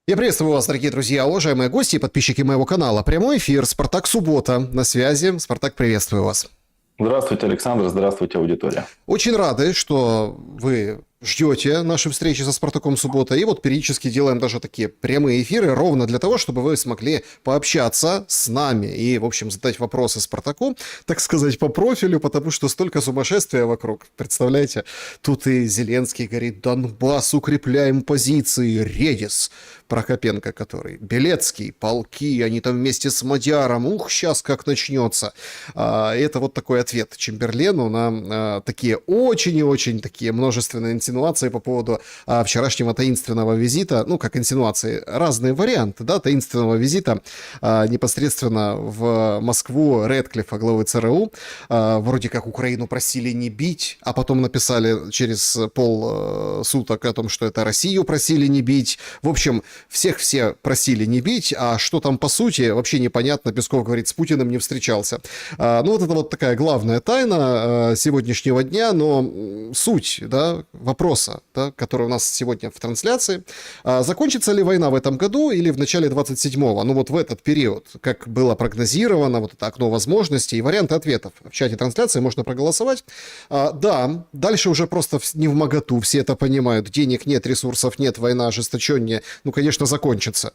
Я приветствую вас, дорогие друзья, уважаемые гости и подписчики моего канала. Прямой эфир, Спартак Суббота на связи. Спартак, приветствую вас. Здравствуйте, Александр, здравствуйте, аудитория. Очень рады, что вы ждете нашей встречи со Спартаком Суббота. И вот периодически делаем даже такие прямые эфиры, ровно для того, чтобы вы смогли пообщаться с нами и, в общем, задать вопросы Спартаку, так сказать, по профилю, потому что столько сумасшествия вокруг. Представляете, тут и Зеленский говорит: Донбасс, укрепляем позиции, Редис, Прокопенко который, Белецкий, полки, они там вместе с Мадяром, ух, сейчас как начнется. Это вот такой ответ Чемберлену на такие очень и очень такие множественные инсинуации по поводу вчерашнего таинственного визита, ну, как инсинуации, разные варианты, да, таинственного визита непосредственно в Москву Рэдклиффа, главы ЦРУ. Вроде как Украину просили не бить, а потом написали через полсуток о том, что это Россию просили не бить. В общем, всех все просили не бить, а что там по сути, вообще непонятно. Песков говорит, с Путиным не встречался. Ну, вот это вот такая главная тайна сегодняшнего дня, но суть, да, вопроса, да, который у нас сегодня в трансляции. Закончится ли война в этом году или в начале 27-го? Ну, вот в этот период, как было прогнозировано, вот это окно возможностей и варианты ответов. В чате трансляции можно проголосовать. Да, дальше уже просто не вмоготу, все это понимают. Денег нет, ресурсов нет, война ожесточеннее. Ну, конечно, закончится.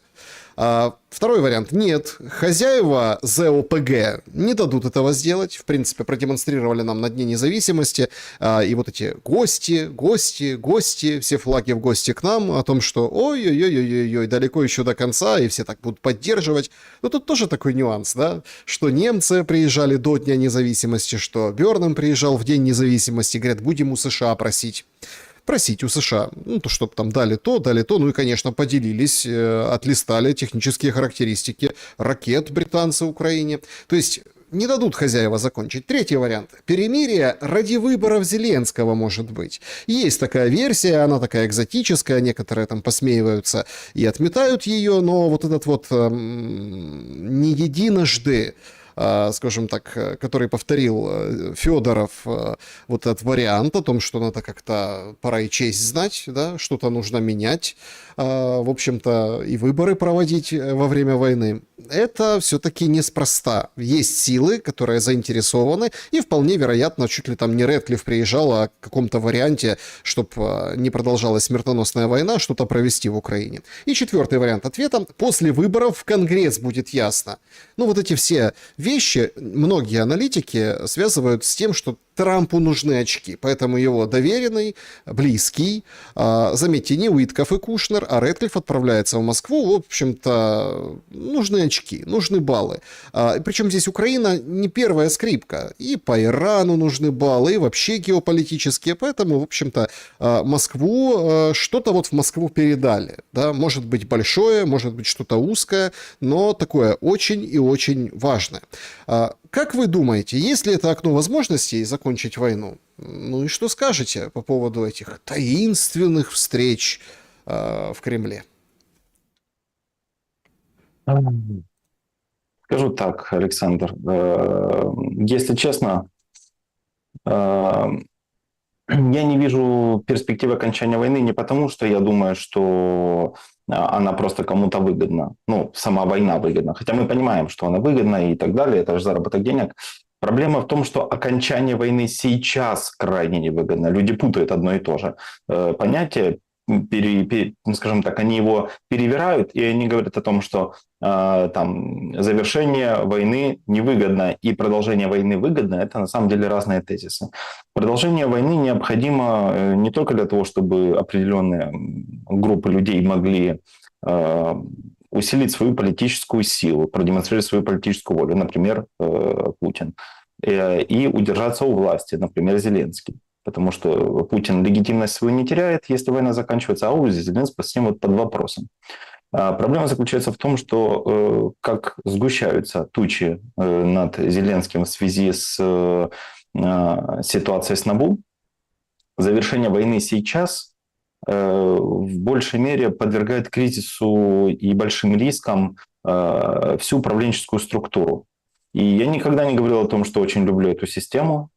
Второй вариант. Нет, хозяева ЗОПГ не дадут этого сделать. В принципе, продемонстрировали нам на Дне независимости. И вот эти гости, все флаги в гости к нам, о том, что ой-ой-ой-ой-ой, далеко еще до конца, и все так будут поддерживать. Но тут тоже такой нюанс, да, что немцы приезжали до Дня независимости, что Бёрнем приезжал в День независимости, говорят, будем у США просить у США, ну, то, чтобы там дали то, ну и, конечно, поделились, отлистали технические характеристики ракет британцы Украине. То есть не дадут хозяева закончить. Третий вариант. Перемирие ради выборов Зеленского, может быть. Есть такая версия, она такая экзотическая, некоторые там посмеиваются и отметают ее, но вот этот вот не единожды, скажем так, который повторил Федоров, вот этот вариант о том, что надо как-то, пора и честь знать, да, что-то нужно менять, в общем-то, и выборы проводить во время войны. Это все-таки неспроста. Есть силы, которые заинтересованы, и вполне вероятно, чуть ли там не Рэдклифф приезжал, а в каком-то варианте, чтобы не продолжалась смертоносная война, что-то провести в Украине. И четвертый вариант ответа. После выборов в Конгресс будет ясно. Ну, вот эти все вещи многие аналитики связывают с тем, что Трампу нужны очки, поэтому его доверенный, близкий, заметьте, не Уитков и Кушнер, а Рэдклифф отправляется в Москву, в общем-то, нужны очки, нужны баллы. Причем здесь Украина не первая скрипка, и по Ирану нужны баллы, и вообще геополитические, поэтому, в общем-то, Москву, что-то вот в Москву передали, да, может быть большое, может быть что-то узкое, но такое очень и очень важное. Как вы думаете, есть ли это окно возможностей закончить войну? Ну и что скажете по поводу этих таинственных встреч в Кремле? Скажу так, Александр, если честно, я не вижу перспективы окончания войны не потому, что я думаю, что она просто кому-то выгодна. Ну, сама война выгодна. Хотя мы понимаем, что она выгодна и так далее, это же заработок денег. Проблема в том, что окончание войны сейчас крайне невыгодно. Люди путают одно и то же понятие. Скажем так, они его перевирают, и они говорят о том, что там завершение войны невыгодно и продолжение войны выгодно. Это на самом деле разные тезисы. Продолжение войны необходимо не только для того, чтобы определенные группы людей могли усилить свою политическую силу, продемонстрировать свою политическую волю, например, Путин, и удержаться у власти, например, Зеленский. Потому что Путин легитимность свою не теряет, если война заканчивается, а у Зеленского с ним вот под вопросом. Проблема заключается в том, что как сгущаются тучи над Зеленским в связи с ситуацией с НАБУ, завершение войны сейчас в большей мере подвергает кризису и большим рискам всю управленческую структуру. И я никогда не говорил о том, что очень люблю эту систему.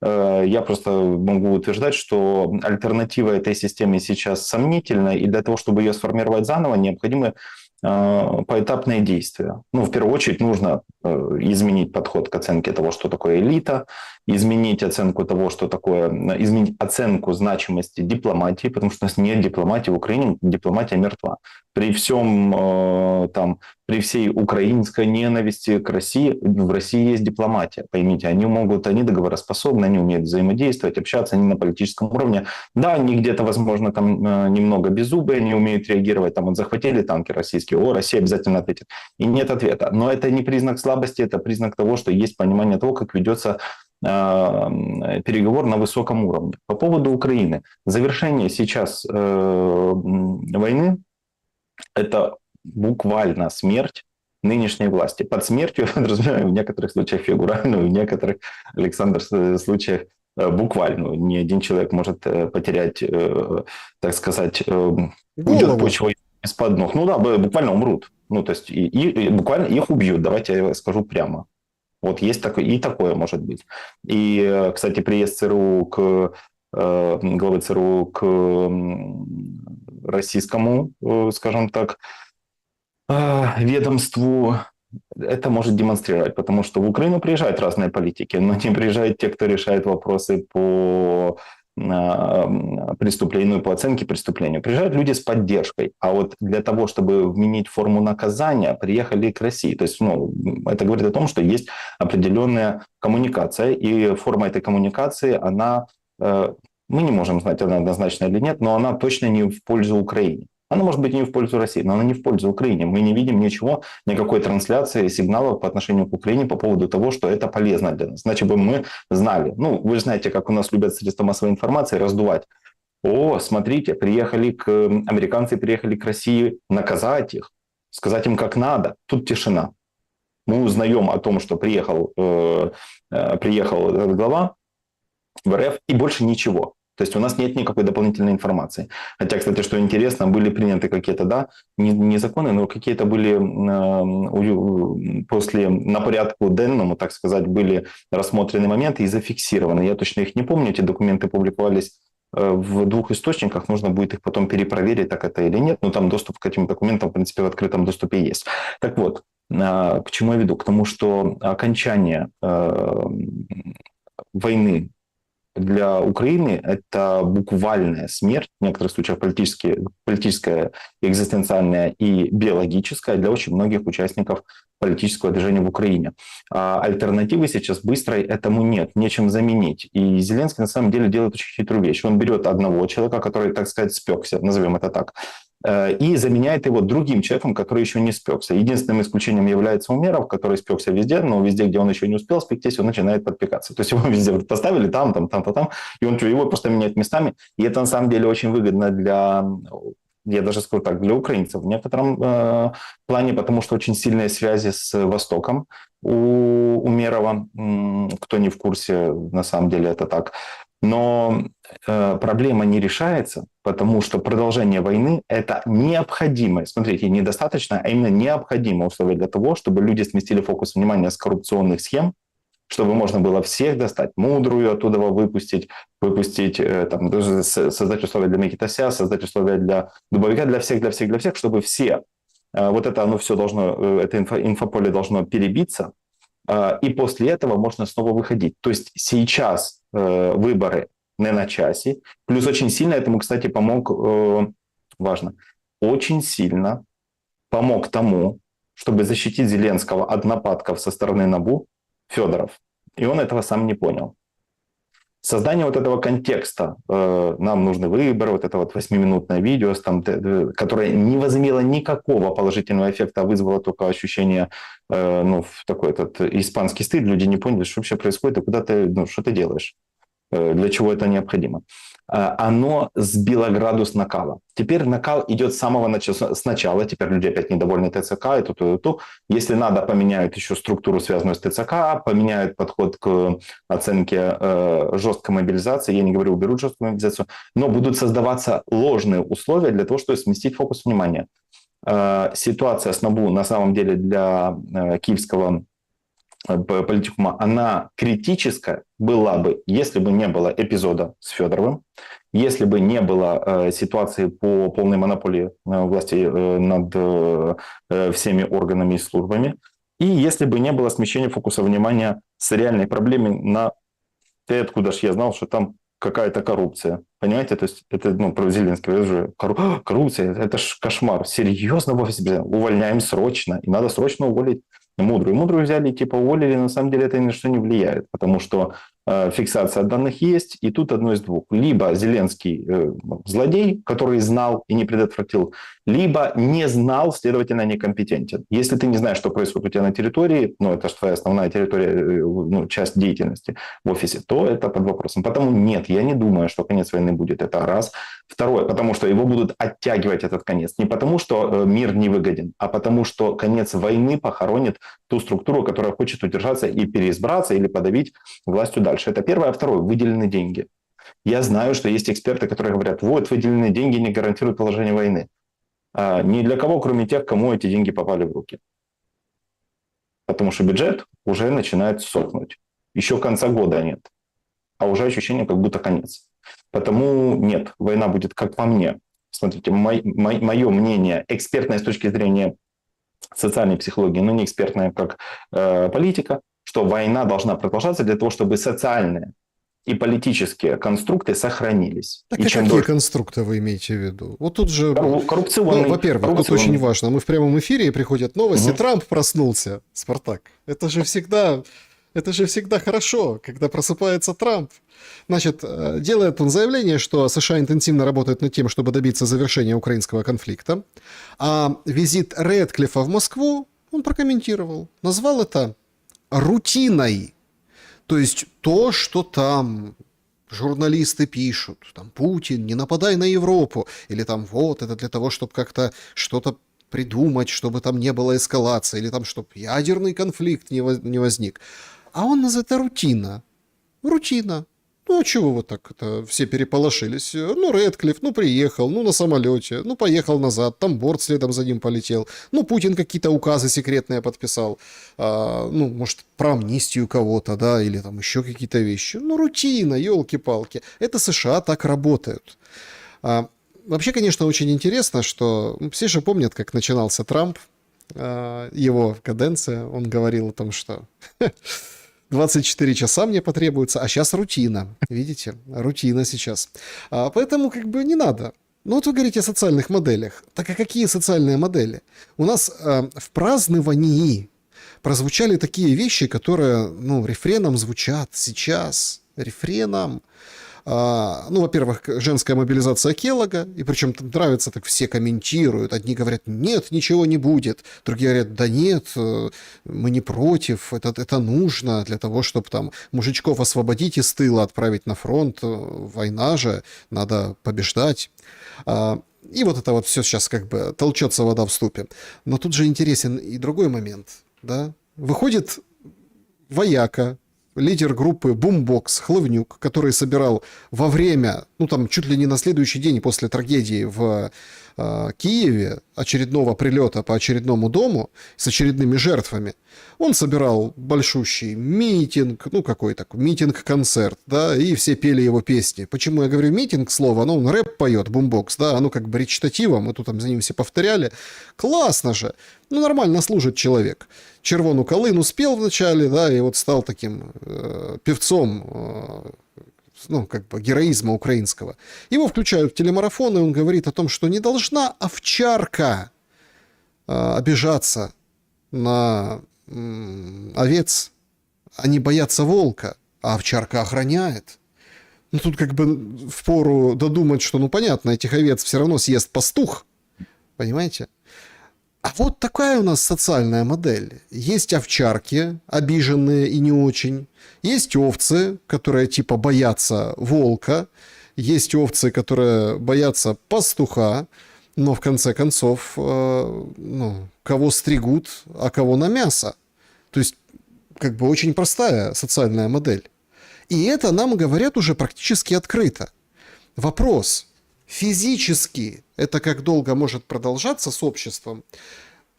Я просто могу утверждать, что альтернатива этой системе сейчас сомнительна, и для того, чтобы ее сформировать заново, необходимы поэтапные действия. Ну, в первую очередь, нужно изменить подход к оценке того, что такое элита, изменить оценку того, что такое, изменить оценку значимости дипломатии, потому что у нас нет дипломатии в Украине, дипломатия мертва. При всем там, при всей украинской ненависти к России, в России есть дипломатия. Поймите, они договороспособны, они умеют взаимодействовать, общаться, они на политическом уровне. Да, они где-то, возможно, там немного беззубые, не умеют реагировать. Там вот захватили танки российские, Россия обязательно ответит. И нет ответа. Но это не признак слабости, это признак того, что есть понимание того, как ведется переговор на высоком уровне. По поводу Украины. Завершение сейчас войны – это буквально смерть нынешней власти. Под смертью, подразумеваю, в некоторых случаях фигуральную, в некоторых, Александр, случаях буквальную. Ни один человек может потерять, так сказать, уйдет почва из-под ног. Ну да, буквально умрут. Ну, то есть, и буквально их убьют, давайте я скажу прямо. Вот есть такое, и такое может быть. И, кстати, приезд ЦРУ главы ЦРУ к российскому, скажем так, ведомству, это может демонстрировать, потому что в Украину приезжают разные политики, но не приезжают те, кто решает вопросы по преступлению, по оценке преступлению. Приезжают люди с поддержкой, а вот для того, чтобы вменить форму наказания, приехали к России. То есть, это говорит о том, что есть определенная коммуникация, и форма этой коммуникации, она, мы не можем знать, она однозначна или нет, но она точно не в пользу Украины. Она может быть не в пользу России, но она не в пользу Украины. Мы не видим ничего, никакой трансляции сигналов по отношению к Украине по поводу того, что это полезно для нас. Иначе бы мы знали. Ну, вы же знаете, как у нас любят средства массовой информации раздувать. Смотрите, американцы приехали к России наказать их, сказать им, как надо. Тут тишина. Мы узнаем о том, что приехал этот глава в РФ, и больше ничего. То есть у нас нет никакой дополнительной информации. Хотя, кстати, что интересно, были приняты какие-то, да, не законы, но какие-то были на порядку денному, так сказать, были рассмотрены моменты и зафиксированы. Я точно их не помню, эти документы публиковались в 2 источниках, нужно будет их потом перепроверить, так это или нет, но там доступ к этим документам, в принципе, в открытом доступе есть. Так вот, к чему я веду? К тому, что окончание войны для Украины это буквальная смерть, в некоторых случаях политическая, экзистенциальная и биологическая для очень многих участников политического движения в Украине. А альтернативы сейчас быстрой этому нет, нечем заменить. И Зеленский на самом деле делает очень хитрую вещь. Он берет одного человека, который, так сказать, спекся, назовем это так, и заменяет его другим человеком, который еще не спекся. Единственным исключением является Умеров, который спекся везде, но везде, где он еще не успел спектись, он начинает подпекаться. То есть его везде поставили там, и он его просто меняет местами. И это на самом деле очень выгодно я даже скажу так, для украинцев в некотором плане, потому что очень сильные связи с Востоком у Умерова. Кто не в курсе, на самом деле это так. Но проблема не решается, потому что продолжение войны – это необходимое, смотрите, недостаточно, а именно необходимое условие для того, чтобы люди сместили фокус внимания с коррупционных схем, чтобы можно было всех достать, мудрую оттуда выпустить, там, даже создать условия для Микитася, создать условия для Дубовика, для всех, чтобы все, вот это оно все должно, это инфополе должно перебиться, и после этого можно снова выходить. То есть сейчас выборы не на часе. Плюс очень сильно этому, кстати, помог, важно, очень сильно помог тому, чтобы защитить Зеленского от нападков со стороны НАБУ Федоров. И он этого сам не понял. Создание вот этого контекста, нам нужны выборы, вот это вот 8-минутное видео, которое не возымело никакого положительного эффекта, а вызвало только ощущение, такой этот испанский стыд. Люди не поняли, что вообще происходит, и куда ты, что ты делаешь, для чего это необходимо. Оно сбило градус накала. Теперь накал идет с самого сначала. Теперь люди опять недовольны ТЦК, и то. Если надо, поменяют еще структуру, связанную с ТЦК, поменяют подход к оценке жесткой мобилизации. Я не говорю, уберут жесткую мобилизацию, но будут создаваться ложные условия для того, чтобы сместить фокус внимания. Ситуация с НАБУ на самом деле для киевского политикума, она критическая была бы, если бы не было эпизода с Федоровым, если бы не было ситуации по полной монополии власти над всеми органами и службами, и если бы не было смещения фокуса внимания с реальной проблемой на «ты откуда ж я знал, что там какая-то коррупция». Понимаете, то есть это, про Зеленский уже коррупция, это ж кошмар. Серьезно, увольняем срочно, и надо срочно уволить Мудрую. Мудрую взяли, типа уволили, на самом деле это ни на что не влияет, потому что фиксация данных есть, и тут одно из двух. Либо Зеленский злодей, который знал и не предотвратил, либо не знал, следовательно, некомпетентен. Если ты не знаешь, что происходит у тебя на территории, это же твоя основная территория, часть деятельности в офисе, то это под вопросом. Потому нет, я не думаю, что конец войны будет. Это раз. Второе, потому что его будут оттягивать этот конец. Не потому, что мир невыгоден, а потому, что конец войны похоронит ту структуру, которая хочет удержаться и переизбраться или подавить властью дальше. Это первое. А второе, выделены деньги. Я знаю, что есть эксперты, которые говорят, вот, выделенные деньги не гарантируют положение войны. Ни для кого, кроме тех, кому эти деньги попали в руки. Потому что бюджет уже начинает сохнуть. Еще конца года нет. А уже ощущение, как будто конец. Потому нет, война будет, как по мне. Смотрите, мое мнение, экспертное с точки зрения социальной психологии, но не экспертная как политика, что война должна продолжаться для того, чтобы социальные и политические конструкты сохранились. Так и а чем какие дольше... конструкты вы имеете в виду? Вот тут же, Коррупционный. во-первых, тут очень важно, мы в прямом эфире, и приходят новости, Трамп проснулся, Спартак. Это же всегда хорошо, когда просыпается Трамп. Значит, делает он заявление, что США интенсивно работают над тем, чтобы добиться завершения украинского конфликта. А визит Рэдклиффа в Москву он прокомментировал. Назвал это рутиной. То есть то, что там журналисты пишут, там Путин, не нападай на Европу, или там вот это для того, чтобы как-то что-то придумать, чтобы там не было эскалации, или там, чтобы ядерный конфликт не возник. А он называет это рутина. Рутина. Ну, а чего вот так это все переполошились? Ну, Рэдклифф, приехал, на самолете, поехал назад, там борт следом за ним полетел. Путин какие-то указы секретные подписал. Может, про амнистию кого-то, да, или там еще какие-то вещи. Рутина, елки-палки. Это США так работают. Вообще, конечно, очень интересно, что все же помнят, как начинался Трамп, его каденция. Он говорил о том, что 24 часа мне потребуется, а сейчас рутина. Видите? Рутина сейчас. Поэтому не надо. Вот вы говорите о социальных моделях. Так а какие социальные модели? У нас в праздновании прозвучали такие вещи, которые, рефреном звучат сейчас. Рефреном. Во-первых, женская мобилизация Келлога, и причем там нравится, так все комментируют. Одни говорят, нет, ничего не будет. Другие говорят, да нет, мы не против, это нужно для того, чтобы там мужичков освободить из тыла, отправить на фронт. Война же, надо побеждать. И вот это вот все сейчас толчется вода в ступе. Но тут же интересен и другой момент. Да? Выходит вояка, лидер группы Бумбокс Хлывнюк, который собирал во время, чуть ли не на следующий день после трагедии в Киеве, очередного прилета по очередному дому с очередными жертвами, он собирал большущий митинг, митинг-концерт, да, и все пели его песни. Почему я говорю митинг слово? Он рэп поет, Бумбокс, да, речитативом, мы тут за ним все повторяли. Классно же! Нормально служит человек. Червону калину спел вначале, да, и вот стал таким певцом, героизма украинского. Его включают в телемарафон, и он говорит о том, что не должна овчарка обижаться на овец. Они боятся волка, а овчарка охраняет. Тут впору додумать, что, понятно, этих овец все равно съест пастух. Понимаете? А вот такая у нас социальная модель. Есть овчарки, обиженные и не очень. Есть овцы, которые типа боятся волка. Есть овцы, которые боятся пастуха. Но в конце концов, кого стригут, а кого на мясо. То есть, очень простая социальная модель. И это нам говорят уже практически открыто. Вопрос. Физически это как долго может продолжаться с обществом?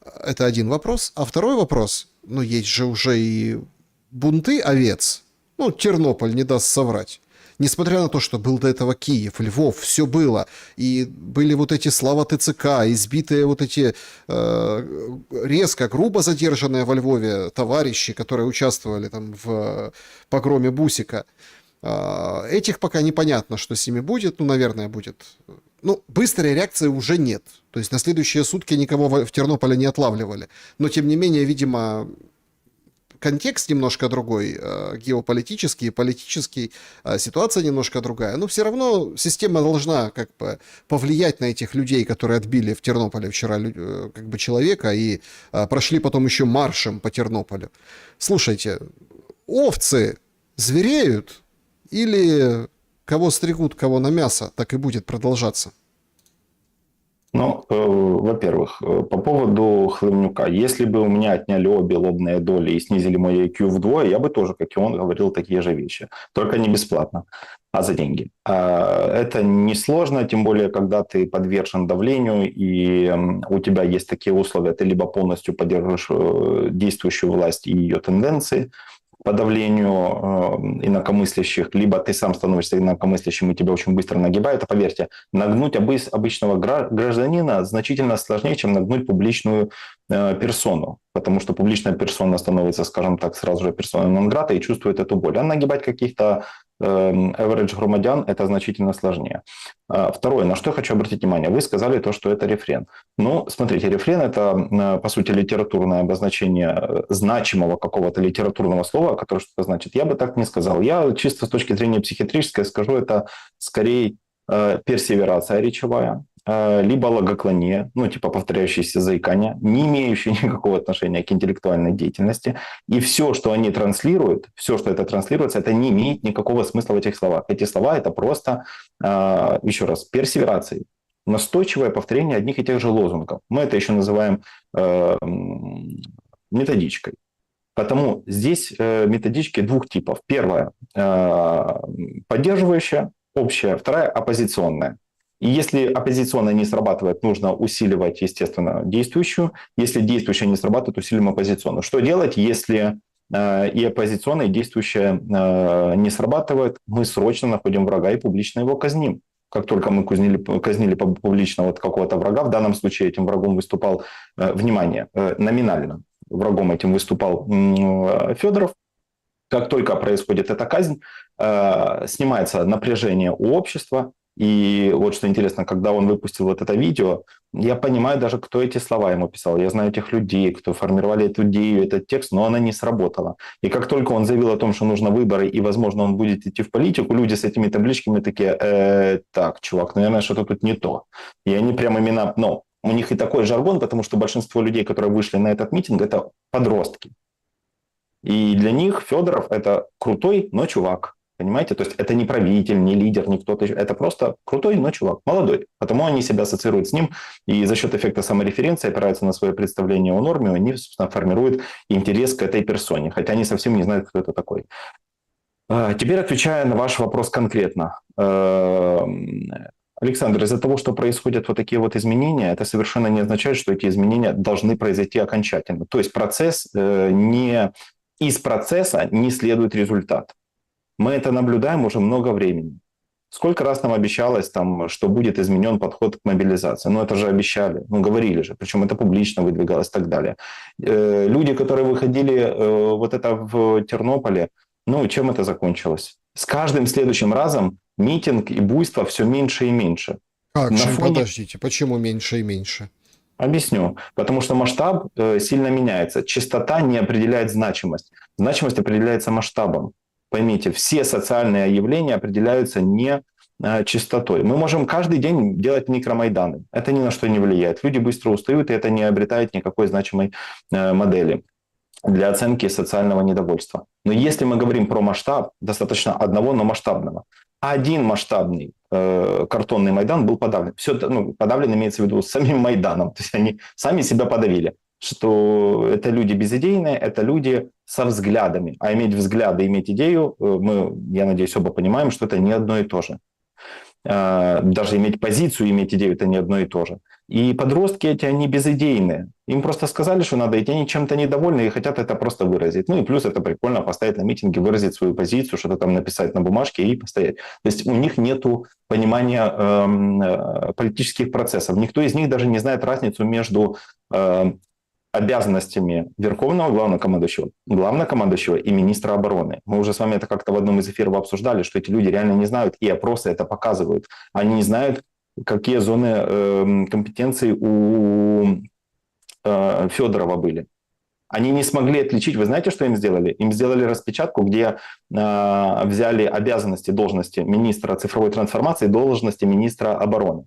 Это один вопрос. А второй вопрос, есть же уже и бунты овец, ну, Тернополь не даст соврать. Несмотря на то, что был до этого Киев, Львов, все было. И были вот эти слова ТЦК, избитые вот эти резко, грубо задержанные во Львове товарищи, которые участвовали там в погроме Бусика. Этих пока непонятно, что с ними будет. Ну, наверное, будет. Ну, быстрой реакции уже нет. То есть на следующие сутки никого в Тернополе не отлавливали. Но, тем не менее, видимо, контекст немножко другой, геополитический, политический, ситуация немножко другая. Но все равно система должна как бы повлиять на этих людей, которые отбили в Тернополе вчера как бы человека и прошли потом еще маршем по Тернополю. Слушайте, овцы звереют или кого стригут, кого на мясо, так и будет продолжаться? Ну, во-первых, по поводу Хлевнюка. Если бы у меня отняли обе лобные доли и снизили мой IQ вдвое, я бы тоже, как и он, говорил такие же вещи. Только не бесплатно, а за деньги. Это несложно, тем более, когда ты подвержен давлению, и у тебя есть такие условия. Ты либо полностью поддерживаешь действующую власть и ее тенденции, по давлению инакомыслящих, либо ты сам становишься инакомыслящим, и тебя очень быстро нагибают. А поверьте, нагнуть обычного гражданина значительно сложнее, чем нагнуть публичную персону, потому что публичная персона становится, скажем так, сразу же персоной нон-грата и чувствует эту боль. А нагибать каких-то average громадян – это значительно сложнее. Второе, на что я хочу обратить внимание. Вы сказали то, что это рефрен. Ну, смотрите, рефрен – это, по сути, литературное обозначение значимого какого-то литературного слова, которое что-то значит. Я бы так не сказал. Я чисто с точки зрения психиатрической скажу, это скорее персеверация речевая, либо логоклония, ну, типа повторяющиеся заикания, не имеющие никакого отношения к интеллектуальной деятельности. И все, что они транслируют, все, что это транслируется, это не имеет никакого смысла в этих словах. Эти слова – это просто, еще раз, персеверации. Настойчивое повторение одних и тех же лозунгов. Мы это еще называем методичкой. Потому здесь методички двух типов. Первая – поддерживающая, общая. Вторая – оппозиционная. И если оппозиционная не срабатывает, нужно усиливать, естественно, действующую. Если действующая не срабатывает, усилим оппозиционную. Что делать, если и оппозиционная, и действующая не срабатывает? Мы срочно находим врага и публично его казним. Как только мы казнили публично вот какого-то врага, в данном случае этим врагом выступал, внимание, номинально врагом этим выступал Федоров. Как только происходит эта казнь, снимается напряжение у общества. И вот что интересно, когда он выпустил вот это видео, я понимаю даже, кто эти слова ему писал. Я знаю этих людей, кто формировали эту идею, этот текст, но она не сработала. И как только он заявил о том, что нужно выборы, и, возможно, он будет идти в политику, люди с этими табличками такие, так, чувак, наверное, что-то тут не то. И они прям именно, ну, у них и такой жаргон, потому что большинство людей, которые вышли на этот митинг, это подростки. И для них Федоров – это крутой, но чувак. Понимаете? То есть это не правитель, не лидер, не кто-то еще. Это просто крутой, но чувак, молодой. Потому они себя ассоциируют с ним. И за счет эффекта самореференции опираются на свое представление о норме. Они, собственно, формируют интерес к этой персоне. Хотя они совсем не знают, кто это такой. Теперь отвечая на ваш вопрос конкретно. Александр, из-за того, что происходят вот такие вот изменения, это совершенно не означает, что эти изменения должны произойти окончательно. То есть процесс из процесса не следует результат. Мы это наблюдаем уже много времени. Сколько раз нам обещалось, там, что будет изменен подход к мобилизации? Ну, это же обещали, ну, говорили же, причем это публично выдвигалось и так далее. Люди, которые выходили вот это в Тернополе, ну, чем это закончилось? С каждым следующим разом митинг и буйство все меньше и меньше. Как На же, фоне... подождите, почему меньше и меньше? Объясню. Потому что масштаб сильно меняется. Частота не определяет значимость. Значимость определяется масштабом. Поймите, все социальные явления определяются не частотой. Мы можем каждый день делать микромайданы. Это ни на что не влияет. Люди быстро устают, и это не обретает никакой значимой модели для оценки социального недовольства. Но если мы говорим про масштаб, достаточно одного, но масштабного. Один масштабный картонный Майдан был подавлен. Все, ну, подавлен имеется в виду самим Майданом. То есть они сами себя подавили. Что это люди безидейные, это люди со взглядами. А иметь взгляды, иметь идею, мы, я надеюсь, оба понимаем, что это не одно и то же. Даже иметь позицию, иметь идею – это не одно и то же. И подростки эти, они безыдейные. Им просто сказали, что надо идти, они чем-то недовольны и хотят это просто выразить. Ну и плюс это прикольно поставить на митинге, выразить свою позицию, что-то там написать на бумажке и постоять. То есть у них нет понимания политических процессов. Никто из них даже не знает разницу между обязанностями верховного главнокомандующего и министра обороны. Мы уже с вами это как-то в одном из эфиров обсуждали, что эти люди реально не знают, и опросы это показывают. Они не знают, какие зоны компетенции у Федорова были. Они не смогли отличить. Вы знаете, что им сделали? Им сделали распечатку, где взяли обязанности должности министра цифровой трансформации, должности министра обороны.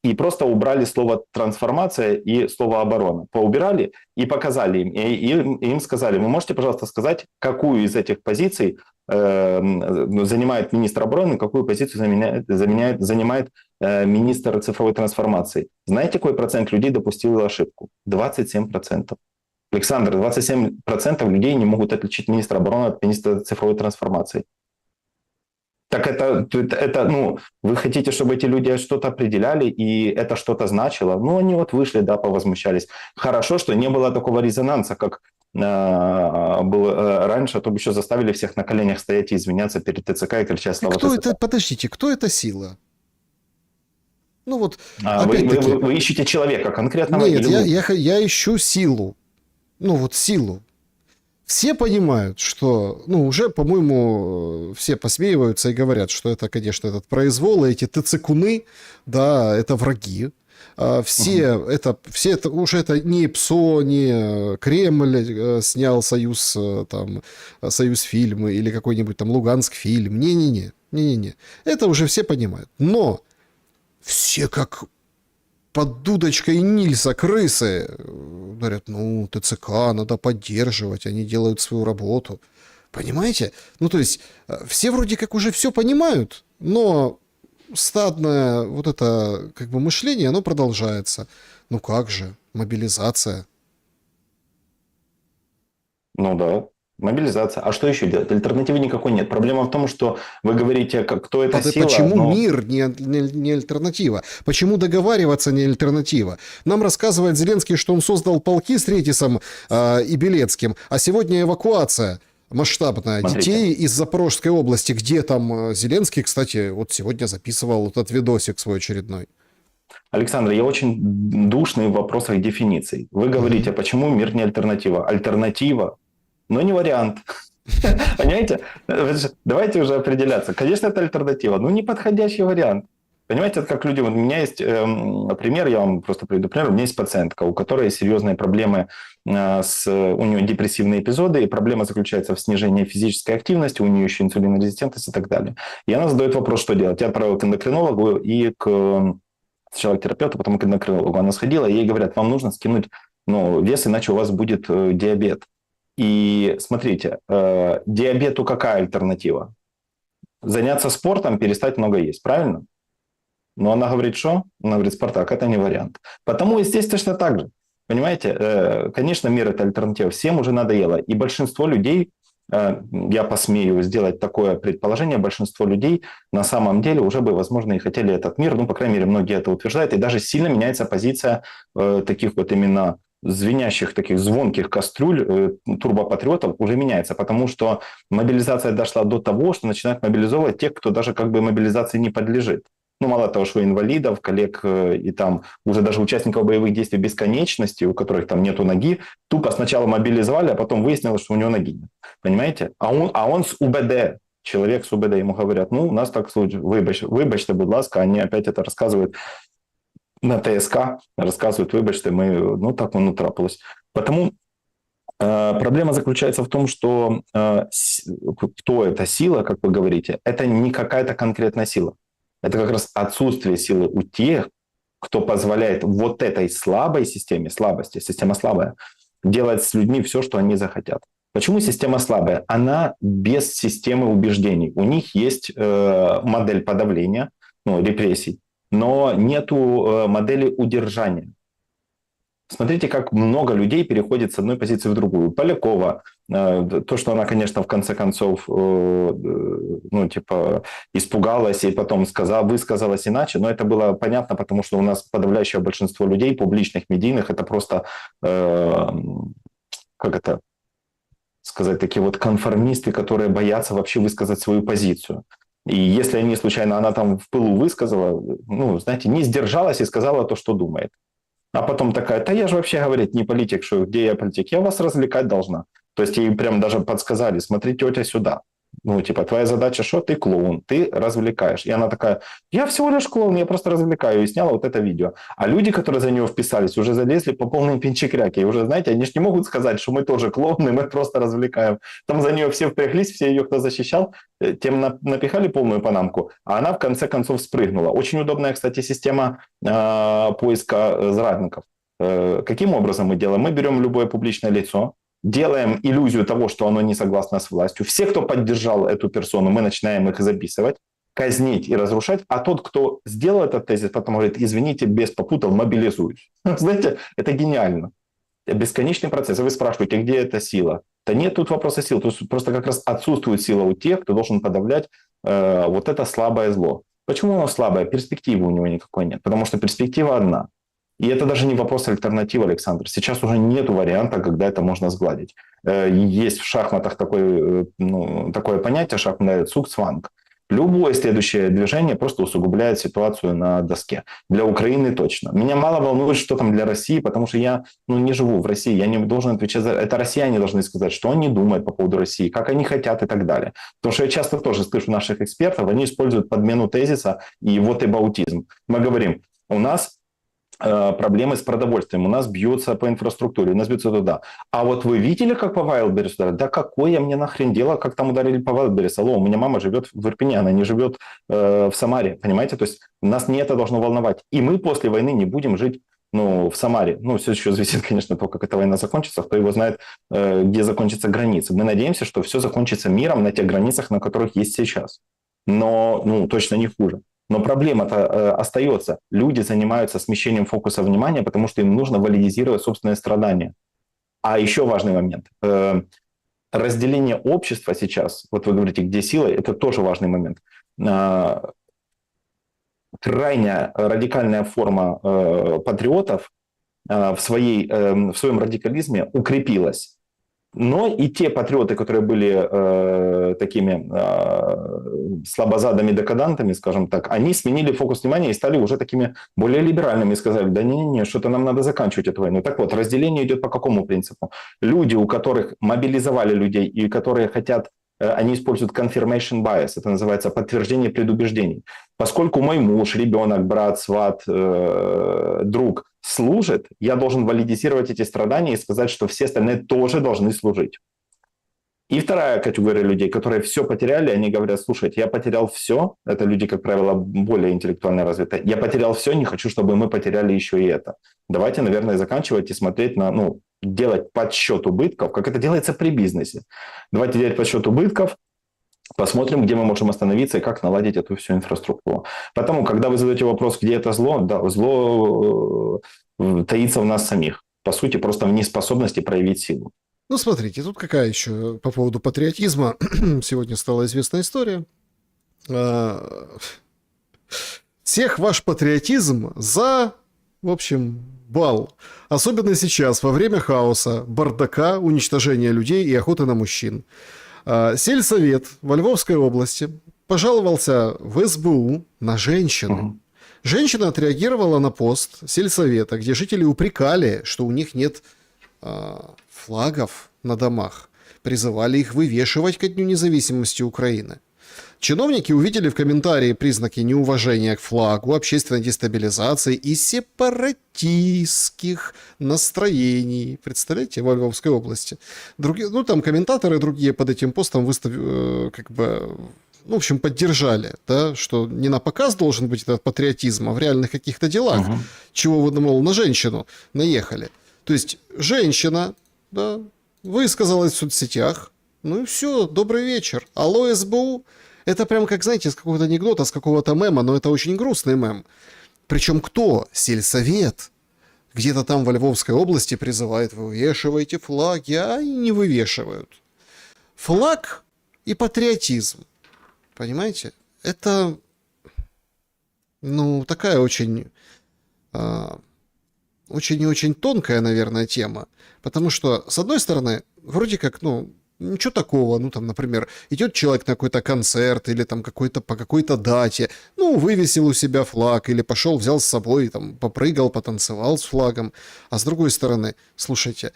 И просто убрали слово «трансформация» и слово «оборона». Поубирали и показали им. И им сказали, вы можете, пожалуйста, сказать, какую из этих позиций занимает министр обороны, какую позицию занимает министр цифровой трансформации. Знаете, какой процент людей допустил ошибку? 27%. Александр, 27% людей не могут отличить министра обороны от министра цифровой трансформации. Так это, ну, вы хотите, чтобы эти люди что-то определяли, и это что-то значило? Ну, они вот вышли, да, повозмущались. Хорошо, что не было такого резонанса, как было раньше, а то бы еще заставили всех на коленях стоять и извиняться перед ТЦК и кричать «Слава Кто ТЦК». это, подождите, кто эта сила? Ну вот, Вы опять-таки... ищете человека конкретного Нет, или я ищу силу. Ну вот силу. Все понимают, что, ну, уже, по-моему, все посмеиваются и говорят, что это, конечно, этот произвол, и эти ТЦКуны, да, это враги. Все это уже это не ПСО, не Кремль снял Союз, там, Союз фильмы или какой-нибудь там Луганск фильм. Не-не-не. Это уже все понимают. Но все как под дудочкой Нильса крысы говорят, ну, ТЦК надо поддерживать, они делают свою работу. Понимаете? Ну, то есть, все вроде как уже все понимают, но стадное вот это как бы мышление, оно продолжается. Ну как же, мобилизация. Ну да, мобилизация. А что еще делать? Альтернативы никакой нет. Проблема в том, что вы говорите, кто эта сила, Почему но... мир не альтернатива? Почему договариваться не альтернатива? Нам рассказывает Зеленский, что он создал полки с Ретисом и Белецким, а сегодня эвакуация масштабная детей из Запорожской области, где там Зеленский, кстати, вот сегодня записывал этот видосик свой очередной. Александр, я очень душный в вопросах дефиниций. Вы говорите, почему мир не альтернатива? Альтернатива, но не вариант. Понимаете? Давайте уже определяться. Конечно, это альтернатива, но не подходящий вариант. Понимаете, это как люди... У меня есть пример, я вам просто приведу пример. У меня есть пациентка, у которой серьезные проблемы, у нее депрессивные эпизоды, и проблема заключается в снижении физической активности, у нее еще инсулинорезистентность и так далее. И она задает вопрос, что делать. Я отправил к эндокринологу и сначала к терапевту, потом к эндокринологу. Она сходила, и ей говорят, вам нужно скинуть вес, иначе у вас будет диабет. И смотрите, диабету какая альтернатива? Заняться спортом, перестать много есть, правильно? Но она говорит, что? Она говорит, Спартак, это не вариант. Потому и здесь точно так же. Понимаете, конечно, мир – это альтернатива. Всем уже надоело. И большинство людей, я посмею сделать такое предположение, большинство людей на самом деле уже бы, возможно, и хотели этот мир. Ну, по крайней мере, многие это утверждают. И даже сильно меняется позиция таких вот именно звенящих, таких звонких кастрюль, турбопатриотов уже меняется. Потому что мобилизация дошла до того, что начинают мобилизовывать тех, кто даже как бы мобилизации не подлежит. Ну, мало того, что инвалидов, коллег и там уже даже участников боевых действий бесконечности, у которых там нету ноги, тупо сначала мобилизовали, а потом выяснилось, что у него ноги нет. Понимаете? А он с УБД, человек с УБД, ему говорят, ну, у нас так случай, вибачте, будь ласка, они опять это рассказывают на ТСК, рассказывают, вибачте, мы, ну, так воно трапилось. Потому проблема заключается в том, что кто эта сила, как вы говорите, это не какая-то конкретная сила. Это как раз отсутствие силы у тех, кто позволяет вот этой слабой системе, слабости, система слабая, делать с людьми все, что они захотят. Почему система слабая? Она без системы убеждений. У них есть модель подавления, репрессий, но нету модели удержания. Смотрите, как много людей переходит с одной позиции в другую. Полякова, то, что она, конечно, в конце концов, ну, типа, испугалась и потом высказалась иначе, но это было понятно, потому что у нас подавляющее большинство людей, публичных, медийных, это просто, как это сказать, такие вот конформисты, которые боятся вообще высказать свою позицию. И если они случайно, она там в пылу высказала, ну, знаете, не сдержалась и сказала то, что думает. А потом такая, да я же вообще, говорит, не политик, что где я политик, я вас развлекать должна. То есть ей прям даже подсказали, смотри, тетя, сюда. Ну, типа, твоя задача что? Ты клоун, ты развлекаешь. И она такая, я всего лишь клоун, я просто развлекаю. И сняла вот это видео. А люди, которые за нее вписались, уже залезли по полной пинчекряке. И уже, знаете, они же не могут сказать, что мы тоже клоуны, мы просто развлекаем. Там за нее все впряглись, все ее, кто защищал, тем напихали полную панамку, а она в конце концов спрыгнула. Очень удобная, кстати, система поиска зрадников. Каким образом мы делаем? Мы берем любое публичное лицо, делаем иллюзию того, что оно не согласно с властью. Все, кто поддержал эту персону, мы начинаем их записывать, казнить и разрушать. А тот, кто сделал этот тезис, потом говорит, извините, без попутал, мобилизуюсь. Знаете, это гениально. Бесконечный процесс. И вы спрашиваете, где эта сила? Да нет тут вопроса сил. Тут просто как раз отсутствует сила у тех, кто должен подавлять вот это слабое зло. Почему оно слабое? Перспективы у него никакой нет. Потому что перспектива одна. И это даже не вопрос альтернативы, Александр. Сейчас уже нет варианта, когда это можно сгладить. Есть в шахматах такое понятие, шахматный цугцванг. Любое следующее движение просто усугубляет ситуацию на доске. Для Украины точно. Меня мало волнует, что там для России, потому что я не живу в России, я не должен отвечать за... Это россияне должны сказать, что они думают по поводу России, как они хотят и так далее. Потому что я часто тоже слышу наших экспертов, они используют подмену тезиса и вотэбаутизм. Мы говорим, у нас проблемы с продовольствием, у нас бьются по инфраструктуре, у нас бьются туда. А вот вы видели, как по Wildberries ударили? Да какое мне нахрен дело, как там ударили по Wildberries? Алло, у меня мама живет в Ирпене, она не живет в Самаре, понимаете? То есть нас не это должно волновать. И мы после войны не будем жить в Самаре. Все еще зависит, конечно, от того, как эта война закончится, кто его знает, где закончатся границы. Мы надеемся, что все закончится миром на тех границах, на которых есть сейчас. Но точно не хуже. Но проблема-то остается. Люди занимаются смещением фокуса внимания, потому что им нужно валидизировать собственное страдание. А еще важный момент. Разделение общества сейчас, вот вы говорите, где сила, это тоже важный момент. Крайне радикальная форма патриотов в своем радикализме укрепилась. Но и те патриоты, которые были такими слабозадыми декадантами, скажем так, они сменили фокус внимания и стали уже такими более либеральными и сказали, да не, что-то нам надо заканчивать эту войну. Так вот, разделение идет по какому принципу? Люди, у которых мобилизовали людей и которые хотят, они используют confirmation bias, это называется подтверждение предубеждений. Поскольку мой муж, ребенок, брат, сват, друг служит, я должен валидизировать эти страдания и сказать, что все остальные тоже должны служить. И вторая категория людей, которые все потеряли, они говорят, слушайте, я потерял все, это люди, как правило, более интеллектуально развитые, я потерял все, не хочу, чтобы мы потеряли еще и это. Давайте, наверное, заканчивать и смотреть на, делать подсчет убытков, как это делается при бизнесе. Давайте делать подсчет убытков, посмотрим, где мы можем остановиться и как наладить эту всю инфраструктуру. Поэтому, когда вы задаете вопрос, где это зло, да, зло таится в нас самих. По сути, просто в неспособности проявить силу. Смотрите, тут какая еще по поводу патриотизма сегодня стала известная история. Всех ваш патриотизм за, в общем, бал. Особенно сейчас, во время хаоса, бардака, уничтожения людей и охоты на мужчин. Сельсовет во Львовской области пожаловался в СБУ на женщину. Женщина отреагировала на пост сельсовета, где жители упрекали, что у них нет флагов на домах. Призывали их вывешивать ко Дню независимости Украины. Чиновники увидели в комментарии признаки неуважения к флагу, общественной дестабилизации и сепаратистских настроений. Представляете, во Львовской области. Другие, там комментаторы другие под этим постом в общем, поддержали, да, что не на показ должен быть этот патриотизм, а в реальных каких-то делах. Чего вы, на женщину наехали. То есть женщина, да, высказалась в соцсетях, и все, добрый вечер. Алло, СБУ. Это прям как, знаете, с какого-то анекдота, с какого-то мема, но это очень грустный мем. Причем кто? Сельсовет. где-то там во Львовской области призывает: вывешивайте флаги, а и не вывешивают. Флаг и патриотизм, понимаете? Это, ну, такая очень, очень и очень тонкая, наверное, тема. Потому что, с одной стороны, вроде как, ну, ничего такого, ну, там, например, идет человек на какой-то концерт или там какой-то по какой-то дате, ну, вывесил у себя флаг или пошел, взял с собой, там, попрыгал, потанцевал с флагом. А с другой стороны, слушайте,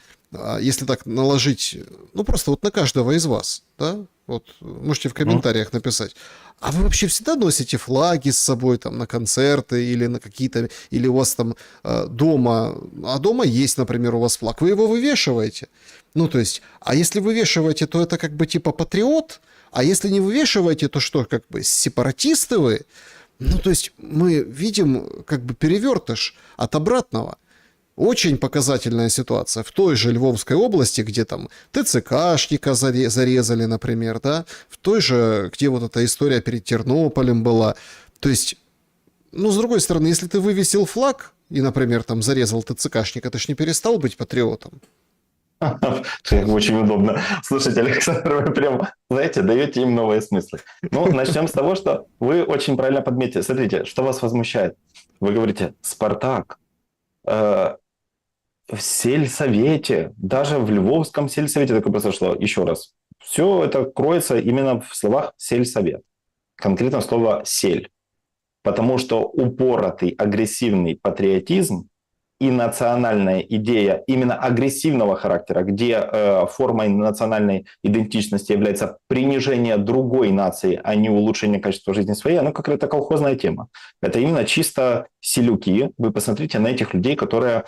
если так наложить, ну, просто вот на каждого из вас, да, вот можете в комментариях написать, а вы вообще всегда носите флаги с собой там на концерты или на какие-то, или у вас там дома, а дома есть, например, у вас флаг, вы его вывешиваете? Ну, то есть, а если вывешиваете, то это как бы типа патриот, а если не вывешиваете, то что, как бы сепаратисты вы? Ну, то есть, мы видим как бы перевертыш от обратного. Очень показательная ситуация в той же Львовской области, где там ТЦКшника зарезали, например, да, в той же, где вот эта история перед Тернополем была. То есть, ну, с другой стороны, если ты вывесил флаг и, например, там зарезал ТЦКшника, ты ж не перестал быть патриотом. Очень удобно. Слушайте, Александр, вы прям, знаете, даете им новые смыслы. Ну, начнем с того, что вы очень правильно подметили. Смотрите, что вас возмущает. Вы говорите: «Спартак», в сельсовете, даже в Львовском сельсовете такое произошло. Еще раз. Все это кроется именно в словах «сельсовет». Конкретно слово «сель». Потому что упоротый, агрессивный патриотизм и национальная идея именно агрессивного характера, где формой национальной идентичности является принижение другой нации, а не улучшение качества жизни своей, оно как это колхозная тема. Это именно чисто селюки. Вы посмотрите на этих людей, которые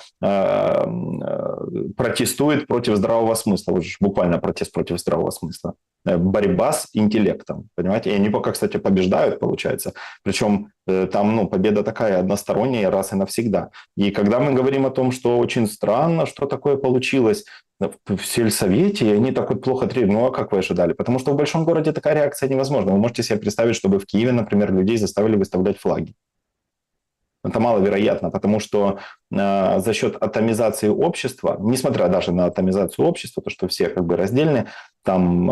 протестуют против здравого смысла. Вот же буквально протест против здравого смысла. Борьба с интеллектом, понимаете? И они пока, кстати, побеждают, получается. Причем там, ну, победа такая односторонняя раз и навсегда. И когда мы говорим о том, что очень странно, что такое получилось в сельсовете, и они так вот плохо требуют, ну а как вы ожидали? Потому что в большом городе такая реакция невозможна. Вы можете себе представить, чтобы в Киеве, например, людей заставили выставлять флаги. Это маловероятно, потому что за счет атомизации общества, несмотря даже на атомизацию общества, то, что все как бы раздельны, там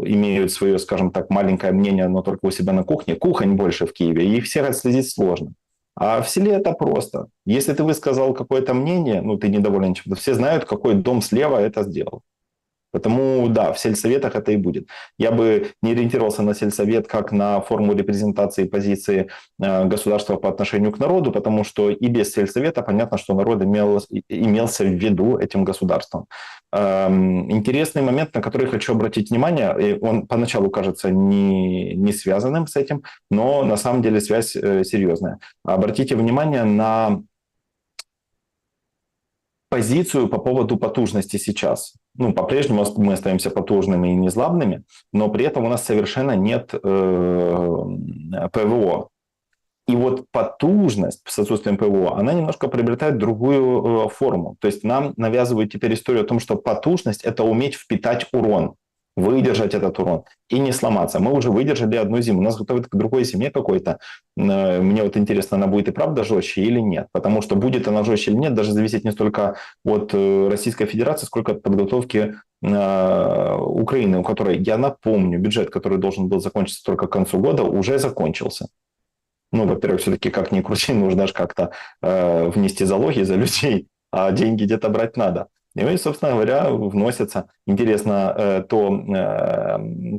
имеют свое, скажем так, маленькое мнение, но только у себя на кухне, кухонь больше в Киеве, и их всех отследить сложно. А в селе это просто. Если ты высказал какое-то мнение, ну, ты недоволен чем-то, все знают, какой дом слева это сделал. Потому, да, в сельсоветах это и будет. Я бы не ориентировался на сельсовет как на форму репрезентации позиции государства по отношению к народу, потому что и без сельсовета понятно, что народ имелся в виду этим государством. Интересный момент, на который хочу обратить внимание, и он поначалу кажется не связанным с этим, но на самом деле связь серьезная. Обратите внимание на позицию по поводу потужности сейчас. Ну, по-прежнему мы остаемся потужными и незлобными, но при этом у нас совершенно нет ПВО. И вот потужность с отсутствием ПВО, она немножко приобретает другую форму. То есть нам навязывают теперь историю о том, что потужность – это уметь впитать урон, выдержать этот урон и не сломаться. Мы уже выдержали одну зиму, нас готовят к другой зиме какой-то. Мне вот интересно, она будет и правда жестче или нет. Потому что будет она жестче или нет, даже зависит не столько от Российской Федерации, сколько от подготовки Украины, у которой, я напомню, бюджет, который должен был закончиться только к концу года, уже закончился. Ну, во-первых, все-таки как ни крути, нужно же как-то внести залоги за людей, а деньги где-то брать надо. И, собственно говоря, вносятся. Интересно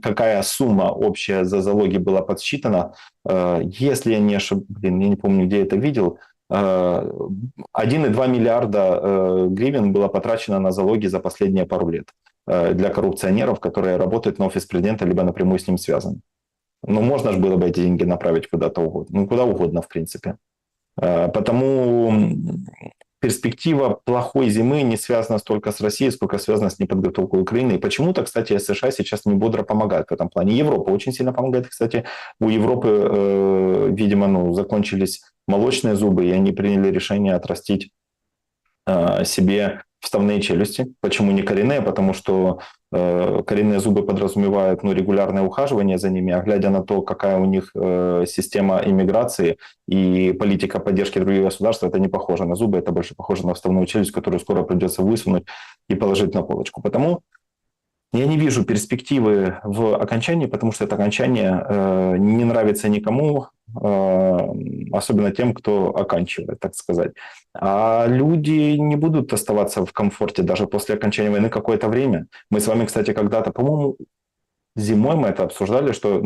какая сумма общая за залоги была подсчитана. Если я не ошибаюсь, я не помню, где это видел, 1,2 миллиарда гривен было потрачено на залоги за последние пару лет для коррупционеров, которые работают на офис президента, либо напрямую с ним связаны. Ну, можно же было бы эти деньги направить куда-то угодно. Ну, куда угодно, в принципе. Потому перспектива плохой зимы не связана столько с Россией, сколько связана с неподготовкой Украины. И почему-то, кстати, США сейчас не бодро помогает в этом плане. Европа очень сильно помогает. Кстати, у Европы, видимо, закончились молочные зубы, и они приняли решение отрастить себе вставные челюсти. Почему не коренные? Потому что коренные зубы подразумевают регулярное ухаживание за ними, а глядя на то, какая у них система иммиграции и политика поддержки других государств, это не похоже на зубы, это больше похоже на вставную челюсть, которую скоро придется высунуть и положить на полочку. Потому я не вижу перспективы в окончании, потому что это окончание не нравится никому, особенно тем, кто оканчивает, так сказать. А люди не будут оставаться в комфорте даже после окончания войны какое-то время. Мы с вами, кстати, когда-то, по-моему, зимой мы это обсуждали, что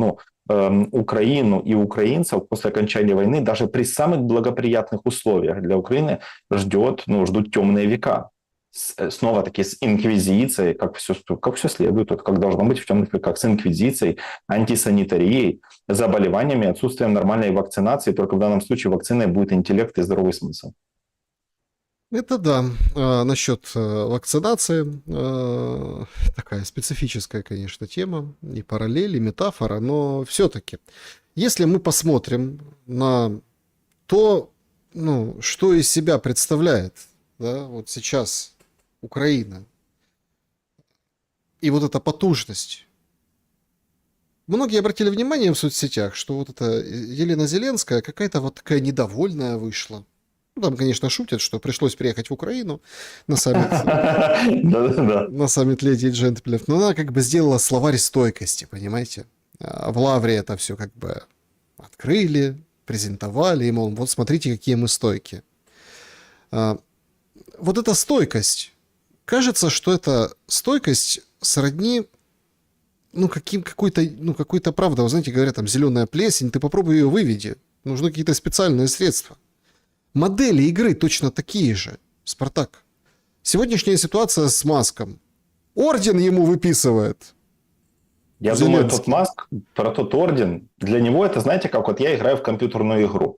Украину и украинцев после окончания войны даже при самых благоприятных условиях для Украины ждут темные века. Снова-таки с инквизицией, как все следует, как должно быть в темных веках, с инквизицией, антисанитарией, заболеваниями, отсутствием нормальной вакцинации. Только в данном случае вакциной будет интеллект и здоровый смысл. Это да. Насчет вакцинации такая специфическая, конечно, тема, и параллель, и метафора, но все-таки, если мы посмотрим на то, что из себя представляет, да, вот сейчас Украина, и вот эта потужность. Многие обратили внимание в соцсетях, что вот эта Елена Зеленская какая-то вот такая недовольная вышла. Там, конечно, шутят, что пришлось приехать в Украину на саммит, на саммит леди и джентльменов, но она как бы сделала словарь стойкости, понимаете? В Лавре это все как бы открыли, презентовали, и, мол, вот смотрите, какие мы стойкие. Вот эта стойкость, кажется, что эта стойкость сродни, какой-то, правда, вы знаете, говорят, там, зеленая плесень, ты попробуй ее выведи, нужны какие-то специальные средства. Модели игры точно такие же, Спартак. Сегодняшняя ситуация с Маском. Орден ему выписывает. Я думаю, тот Маск, про тот орден, для него это, знаете, как вот я играю в компьютерную игру.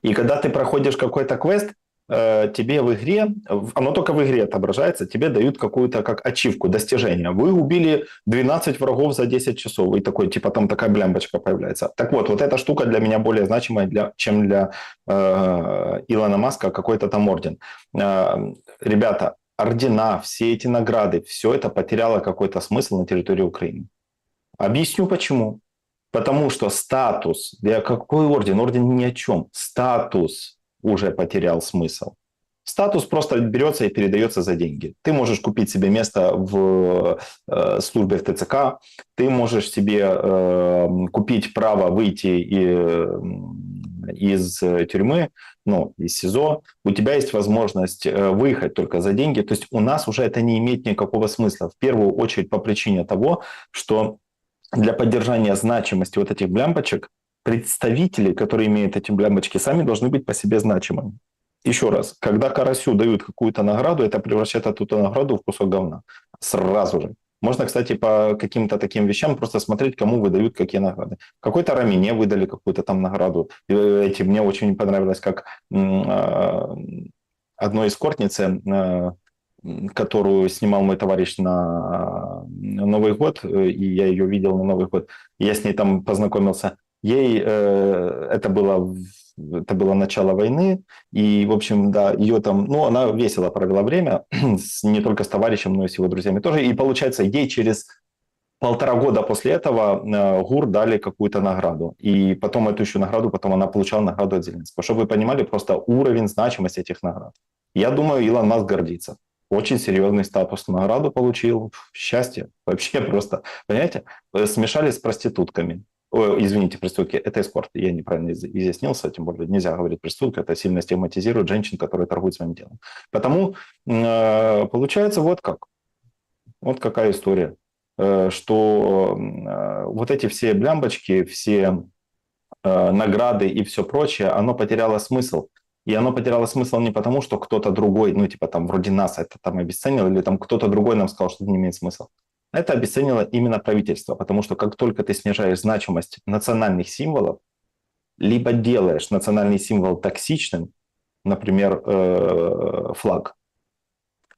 И когда ты проходишь какой-то квест, тебе в игре, оно только в игре отображается, тебе дают какую-то как ачивку, достижение. Вы убили 12 врагов за 10 часов. И такой, типа, там такая блямбочка появляется. Так вот эта штука для меня более значимая, чем для Илона Маска какой-то там орден. Ребята, ордена, все эти награды, все это потеряло какой-то смысл на территории Украины. Объясню почему. Потому что статус, какой орден? Орден ни о чем. Статус уже потерял смысл. Статус просто берется и передается за деньги. Ты можешь купить себе место в службе в ТЦК, ты можешь себе купить право выйти из тюрьмы, из СИЗО. У тебя есть возможность выехать только за деньги. То есть у нас уже это не имеет никакого смысла. В первую очередь по причине того, что для поддержания значимости вот этих блямбочек представители, которые имеют эти блямбочки, сами должны быть по себе значимыми. Еще раз, когда Карасю дают какую-то награду, это превращает эту награду в кусок говна. Сразу же. Можно, кстати, по каким-то таким вещам просто смотреть, кому выдают какие награды. Какой-то Рамине выдали какую-то там награду. Мне очень понравилось, как одной эскортнице, которую снимал мой товарищ на Новый год, и я ее видел на Новый год, я с ней там познакомился. Ей это было начало войны, и, в общем, да, ее там, она весело провела время, не только с товарищем, но и с его друзьями тоже, и, получается, ей через 1,5 года после этого ГУР дали какую-то награду, и потом эту еще награду, потом она получала награду от Зеленского, чтобы вы понимали просто уровень значимости этих наград. Я думаю, Илон Маск гордится. Очень серьезный статус, награду получил, счастье, вообще просто, понимаете, смешали с проститутками. Извините, проститутки, это эскорт. Я неправильно изъяснился, тем более нельзя говорить проститутка, это сильно стигматизирует женщин, которые торгуют своим телом. Потому получается вот как. Вот какая история. Что вот эти все блямбочки, все награды и все прочее, оно потеряло смысл. И оно потеряло смысл не потому, что кто-то другой, вроде нас это там обесценил, или там кто-то другой нам сказал, что это не имеет смысла. Это обесценило именно правительство, потому что как только ты снижаешь значимость национальных символов, либо делаешь национальный символ токсичным, например, флаг.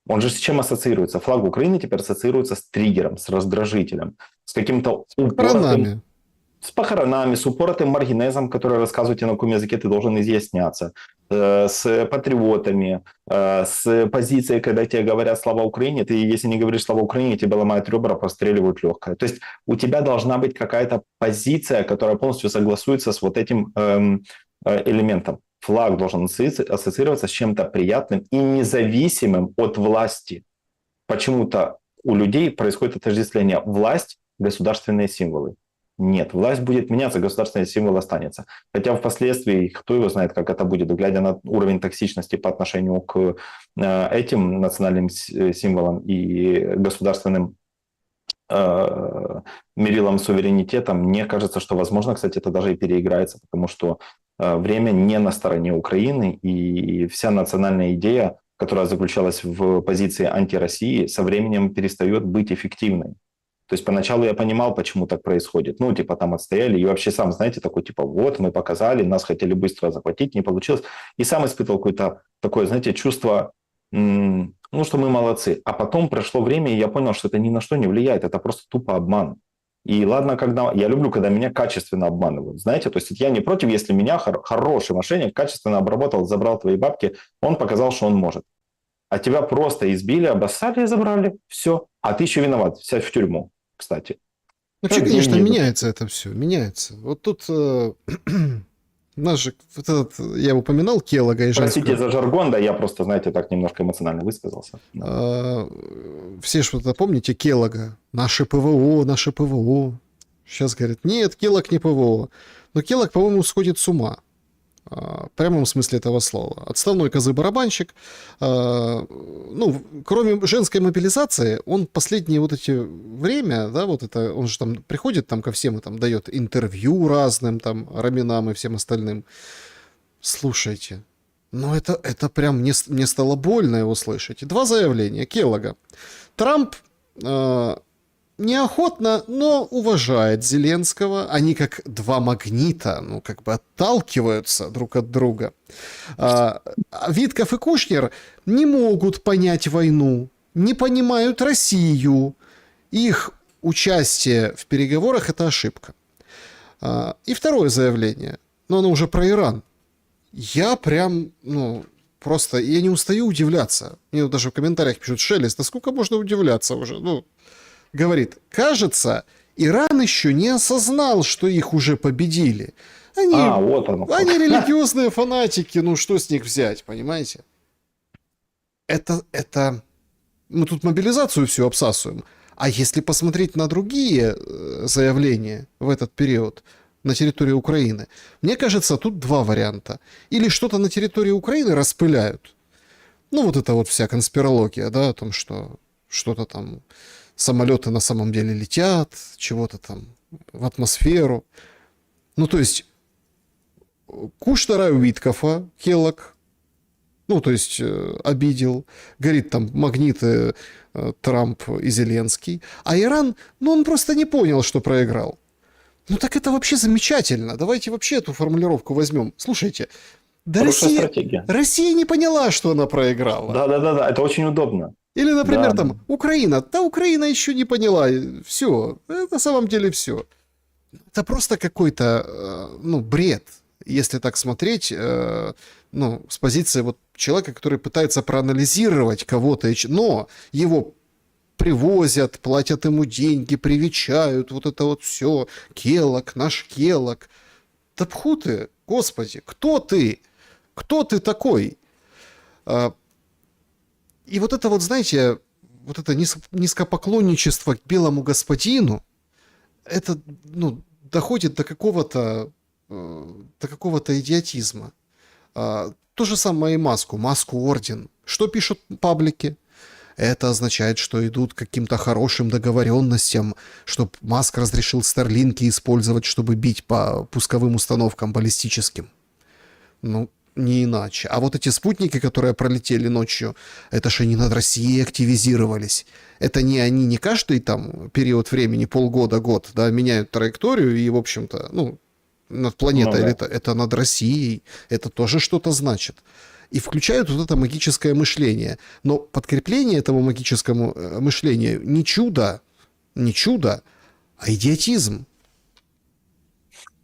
Он же с чем ассоциируется? Флаг Украины теперь ассоциируется с триггером, с раздражителем, с каким-то упоротым... С похоронами, с упоротым маргинезом, который рассказываете, на каком языке ты должен изъясняться. с патриотами, с позицией, когда тебе говорят «Слава Украине», ты, если не говоришь «Слава Украине», тебе ломают ребра, простреливают легкое. То есть у тебя должна быть какая-то позиция, которая полностью согласуется с вот этим элементом. Флаг должен ассоциироваться с чем-то приятным и независимым от власти. Почему-то у людей происходит отождествление власть, государственные символы. Нет, власть будет меняться, государственный символ останется. Хотя впоследствии, кто его знает, как это будет, глядя на уровень токсичности по отношению к этим национальным символам и государственным мерилам суверенитета, мне кажется, что, возможно, кстати, это даже и переиграется, потому что время не на стороне Украины, и вся национальная идея, которая заключалась в позиции антироссии, со временем перестает быть эффективной. То есть поначалу я понимал, почему так происходит. Ну, типа там отстояли, и вообще сам, знаете, такой, типа, вот, мы показали, нас хотели быстро захватить, не получилось. И сам испытывал какое-то такое, знаете, чувство, ну, что мы молодцы. А потом прошло время, и я понял, что это ни на что не влияет, это просто тупо обман. И ладно, когда я люблю, когда меня качественно обманывают, знаете, то есть я не против, если меня хороший мошенник качественно обработал, забрал твои бабки, он показал, что он может. А тебя просто избили, обоссали и забрали, все. А ты еще виноват, вся в тюрьму, кстати. Вообще, Как конечно, деньги меняется это все, меняется. Вот тут наш же, вот этот, я упоминал Келлога и Простите женскую. за жаргон, да, я просто, знаете, так немножко эмоционально высказался. Все же это помните Келлога? Наше ПВО, наше ПВО. Сейчас говорят, нет, Келлог не ПВО. Но Келлог, по-моему, сходит с ума. В прямом смысле этого слова. Отставной козы-барабанщик. Ну, кроме женской мобилизации, он последнее вот эти время, да, вот это, он же там приходит там ко всем и там дает интервью разным, там, Раминам и всем остальным. Слушайте, ну это прям мне стало больно его слышать. Два заявления Келлога. Трамп неохотно, но уважает Зеленского. Они как два магнита, ну, как бы отталкиваются друг от друга. Витков и Кушнер не могут понять войну, не понимают Россию. Их участие в переговорах – это ошибка. И второе заявление, но оно уже про Иран. Я прям, ну, просто, я не устаю удивляться. Мне вот даже в комментариях пишут: Шелест, да сколько можно удивляться уже? Ну, говорит, кажется, Иран еще не осознал, что их уже победили. Вот оно. Они религиозные фанатики, ну что с них взять, понимаете? Это... Мы тут мобилизацию всю обсасываем. А если посмотреть на другие заявления в этот период на территории Украины, мне кажется, тут два варианта. Или что-то на территории Украины распыляют. Ну, вот это вот вся конспирология, да, о том, что что-то там, самолеты на самом деле летят, чего-то там в атмосферу. Ну, то есть, Кушнера, Уиткофа, Келлог, ну, то есть, обидел. Говорит, там, магниты Трамп и Зеленский. А Иран, ну, он просто не понял, что проиграл. Ну, так это вообще замечательно. Давайте вообще эту формулировку возьмем. Слушайте, да Россия не поняла, что она проиграла. Да, это очень удобно. Или, например, Да. там, Украина. Да, Украина еще не поняла. Все. Это на самом деле все. Это просто какой-то, ну, бред. Если так смотреть, ну, с позиции вот человека, который пытается проанализировать кого-то, но его привозят, платят ему деньги, привечают, вот это вот все. Келлог, наш Келлог. Да пху ты, господи, кто ты? Кто ты такой? И вот это вот, знаете, вот это низкопоклонничество к белому господину, это, ну, доходит до какого-то идиотизма. То же самое и Маску орден. Что пишут паблики? Это означает, что идут к каким-то хорошим договоренностям, чтобы Маск разрешил Старлинки использовать, чтобы бить по пусковым установкам баллистическим. Ну, не иначе. А вот эти спутники, которые пролетели ночью, это же они над Россией активизировались. Это не они не каждый там период времени, полгода, год, да, меняют траекторию и, в общем-то, ну, над планетой, это над Россией. Это тоже что-то значит. И включают вот это магическое мышление. Но подкрепление этому магическому мышлению не чудо, а идиотизм.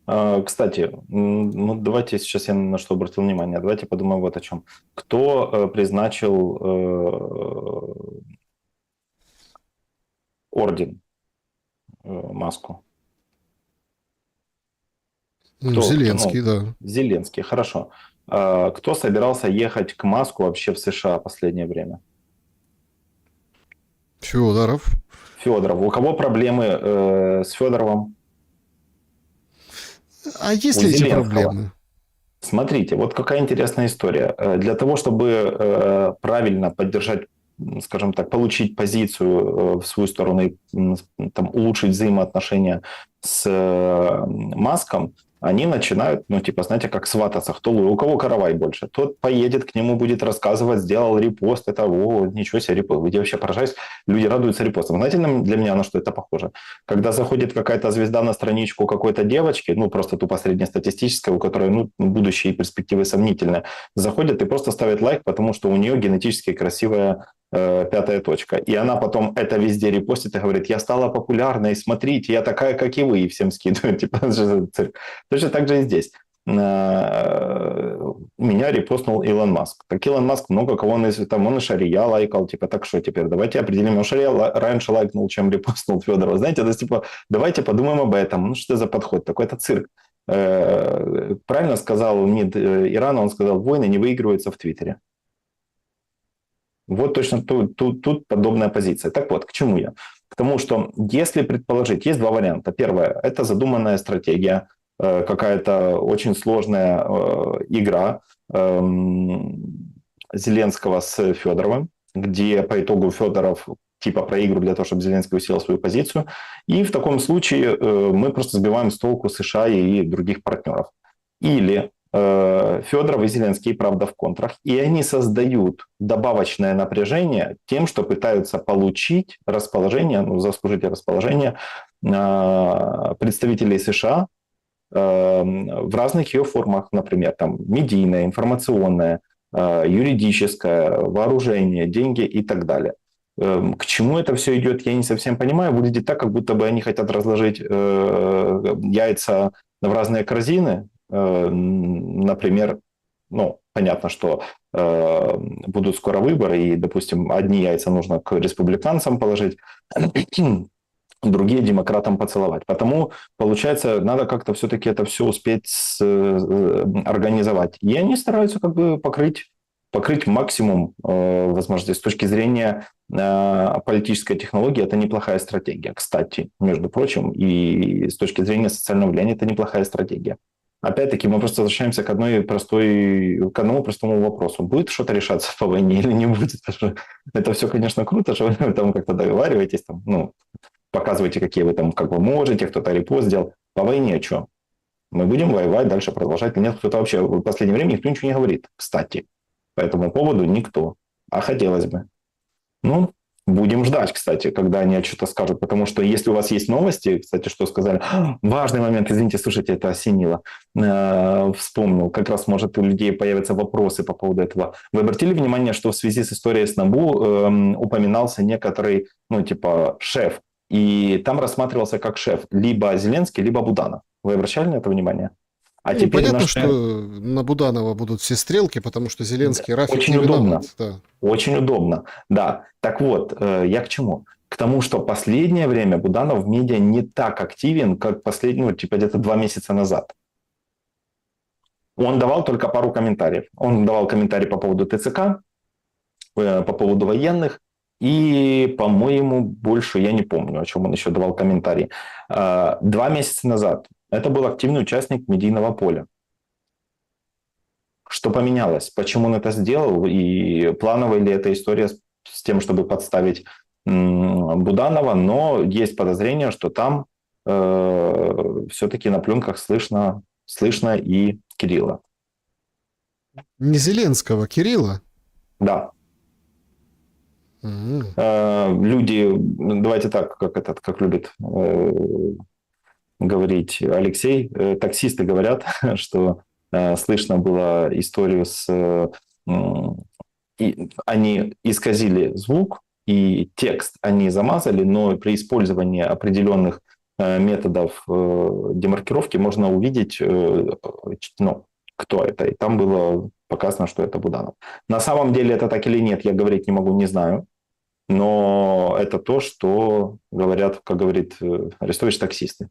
Кстати, ну давайте сейчас я на что обратил внимание. Давайте подумаем вот о чем. Кто призначил орден Маску? Кто, ну, Зеленский, да. Зеленский, хорошо. Кто собирался ехать к Маску вообще в США последнее время? Федоров. Федоров. У кого проблемы с Федоровым? А У есть ли эти Зеленского. проблемы? Смотрите, вот какая интересная история. Для того, чтобы правильно поддержать, скажем так, получить позицию в свою сторону и там, улучшить взаимоотношения с Маском, они начинают, ну, типа, знаете, как свататься, кто у кого каравай больше. Тот поедет к нему, будет рассказывать, сделал репост, это, о, ничего себе, репост. Я вообще поражаюсь, люди радуются репостам. Знаете, для меня на что это похоже? Когда заходит какая-то звезда на страничку какой-то девочки, ну, просто тупо среднестатистической, у которой, ну, будущее и перспективы сомнительные, заходит и просто ставит лайк, потому что у нее генетически красивая пятая точка. И она потом это везде репостит и говорит, я стала популярной, смотрите, я такая, как и вы, и всем скидывает. Типа, цирк. Точно так же и здесь. Меня репостнул Илон Маск. Так Илон Маск много кого он и Шария лайкал, типа, так что теперь, давайте определим, он Шария раньше лайкнул, чем репостнул Федорова. Знаете, это типа, давайте подумаем об этом. Ну, что за подход такой? Это цирк. Правильно сказал МИД Ирана, он сказал, войны не выигрываются в Твиттере. Вот точно тут подобная позиция. Так вот, к чему я? К тому, что если предположить, есть два варианта. Первое – это задуманная стратегия, какая-то очень сложная игра Зеленского с Федоровым, где по итогу Федоров типа проигрывает для того, чтобы Зеленский усилил свою позицию. И в таком случае мы просто сбиваем с толку США и других партнеров. Или Федоров и Зеленский, правда, в контрах, и они создают добавочное напряжение тем, что пытаются получить расположение, ну, заслужить расположение представителей США в разных ее формах, например, там, медийное, информационное, юридическое, вооружение, деньги и так далее. К чему это все идет, я не совсем понимаю. Выглядит так, как будто бы они хотят разложить яйца в разные корзины. Например, ну, понятно, что будут скоро выборы, и, допустим, одни яйца нужно к республиканцам положить, другие демократам поцеловать. Потому, получается, надо как-то все-таки это все успеть организовать. И они стараются как бы покрыть максимум возможностей. С точки зрения политической технологии это неплохая стратегия. Кстати, между прочим, и с точки зрения социального влияния это неплохая стратегия. Опять-таки, мы просто возвращаемся к к одному простому вопросу. Будет что-то решаться по войне или не будет? Это все, конечно, круто, что вы там как-то договариваетесь, там, ну, показываете, какие вы там как бы можете, кто-то репост сделал. По войне что? Мы будем воевать, дальше продолжать. Нет, кто-то вообще в последнее время никто ничего не говорит, кстати. По этому поводу никто. А хотелось бы. Ну, будем ждать, кстати, когда они что-то скажут. Потому что если у вас есть новости, кстати, что сказали, важный момент, извините, слушайте, это осенило. Вспомнил, как раз, может, у людей появятся вопросы по поводу этого. Вы обратили внимание, что в связи с историей с НАБУ упоминался некоторый, ну, типа, шеф. И там рассматривался как шеф либо Зеленский, либо Буданов. Вы обращали на это внимание? А Ну, теперь понятно, наш... что на Буданова будут все стрелки, потому что Зеленский Рафик Очень не виноват. удобно. Да. Очень удобно, да. Так вот, я к чему? К тому, что последнее время Буданов в медиа не так активен, как ну, типа где-то 2 месяца назад. Он давал только пару комментариев. Он давал комментарий по поводу ТЦК, по поводу военных, и, по-моему, больше я не помню, о чем он еще давал комментарий. 2 месяца назад это был активный участник медийного поля. Что поменялось? Почему он это сделал? И плановая ли эта история с тем, чтобы подставить Буданова? Но есть подозрение, что там все-таки на пленках слышно и Кирилла. Не Зеленского, Кирилла. Да. Люди, давайте так, как любит говорить Алексей, таксисты говорят, что слышно было историю они исказили звук и текст они замазали, но при использовании определенных методов демаркировки можно увидеть, ну, кто это. И там было показано, что это Буданов. На самом деле это так или нет, я говорить не могу, не знаю. Но это то, что говорят, как говорит Арестович, таксисты.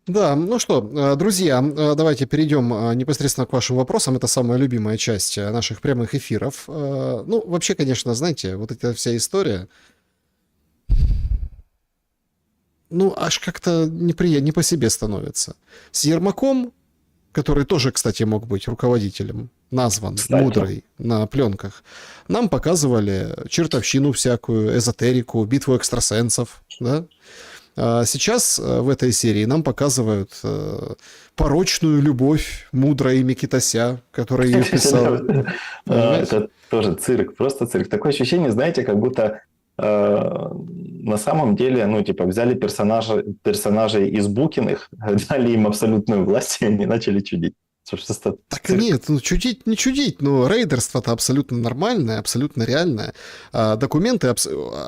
Да, ну что, друзья, давайте перейдем непосредственно к вашим вопросам. Это самая любимая часть наших прямых эфиров. Ну, вообще, конечно, знаете, вот эта вся история, ну, аж как-то неприятно, не по себе становится. С Ермаком, который тоже, кстати, мог быть руководителем, назван, Кстати. мудрый, на пленках, нам показывали чертовщину всякую, эзотерику, битву экстрасенсов, да? А сейчас в этой серии нам показывают порочную любовь мудрой Микитася, который ее писал. Понимаете? Это тоже цирк, просто цирк. Такое ощущение, знаете, как будто на самом деле, ну, типа, взяли персонажей из Букиных, дали им абсолютную власть, и они начали чудить. Просто Так цирк. нет, ну чудить, не чудить, но рейдерство-то абсолютно нормальное, абсолютно реальное. Документы,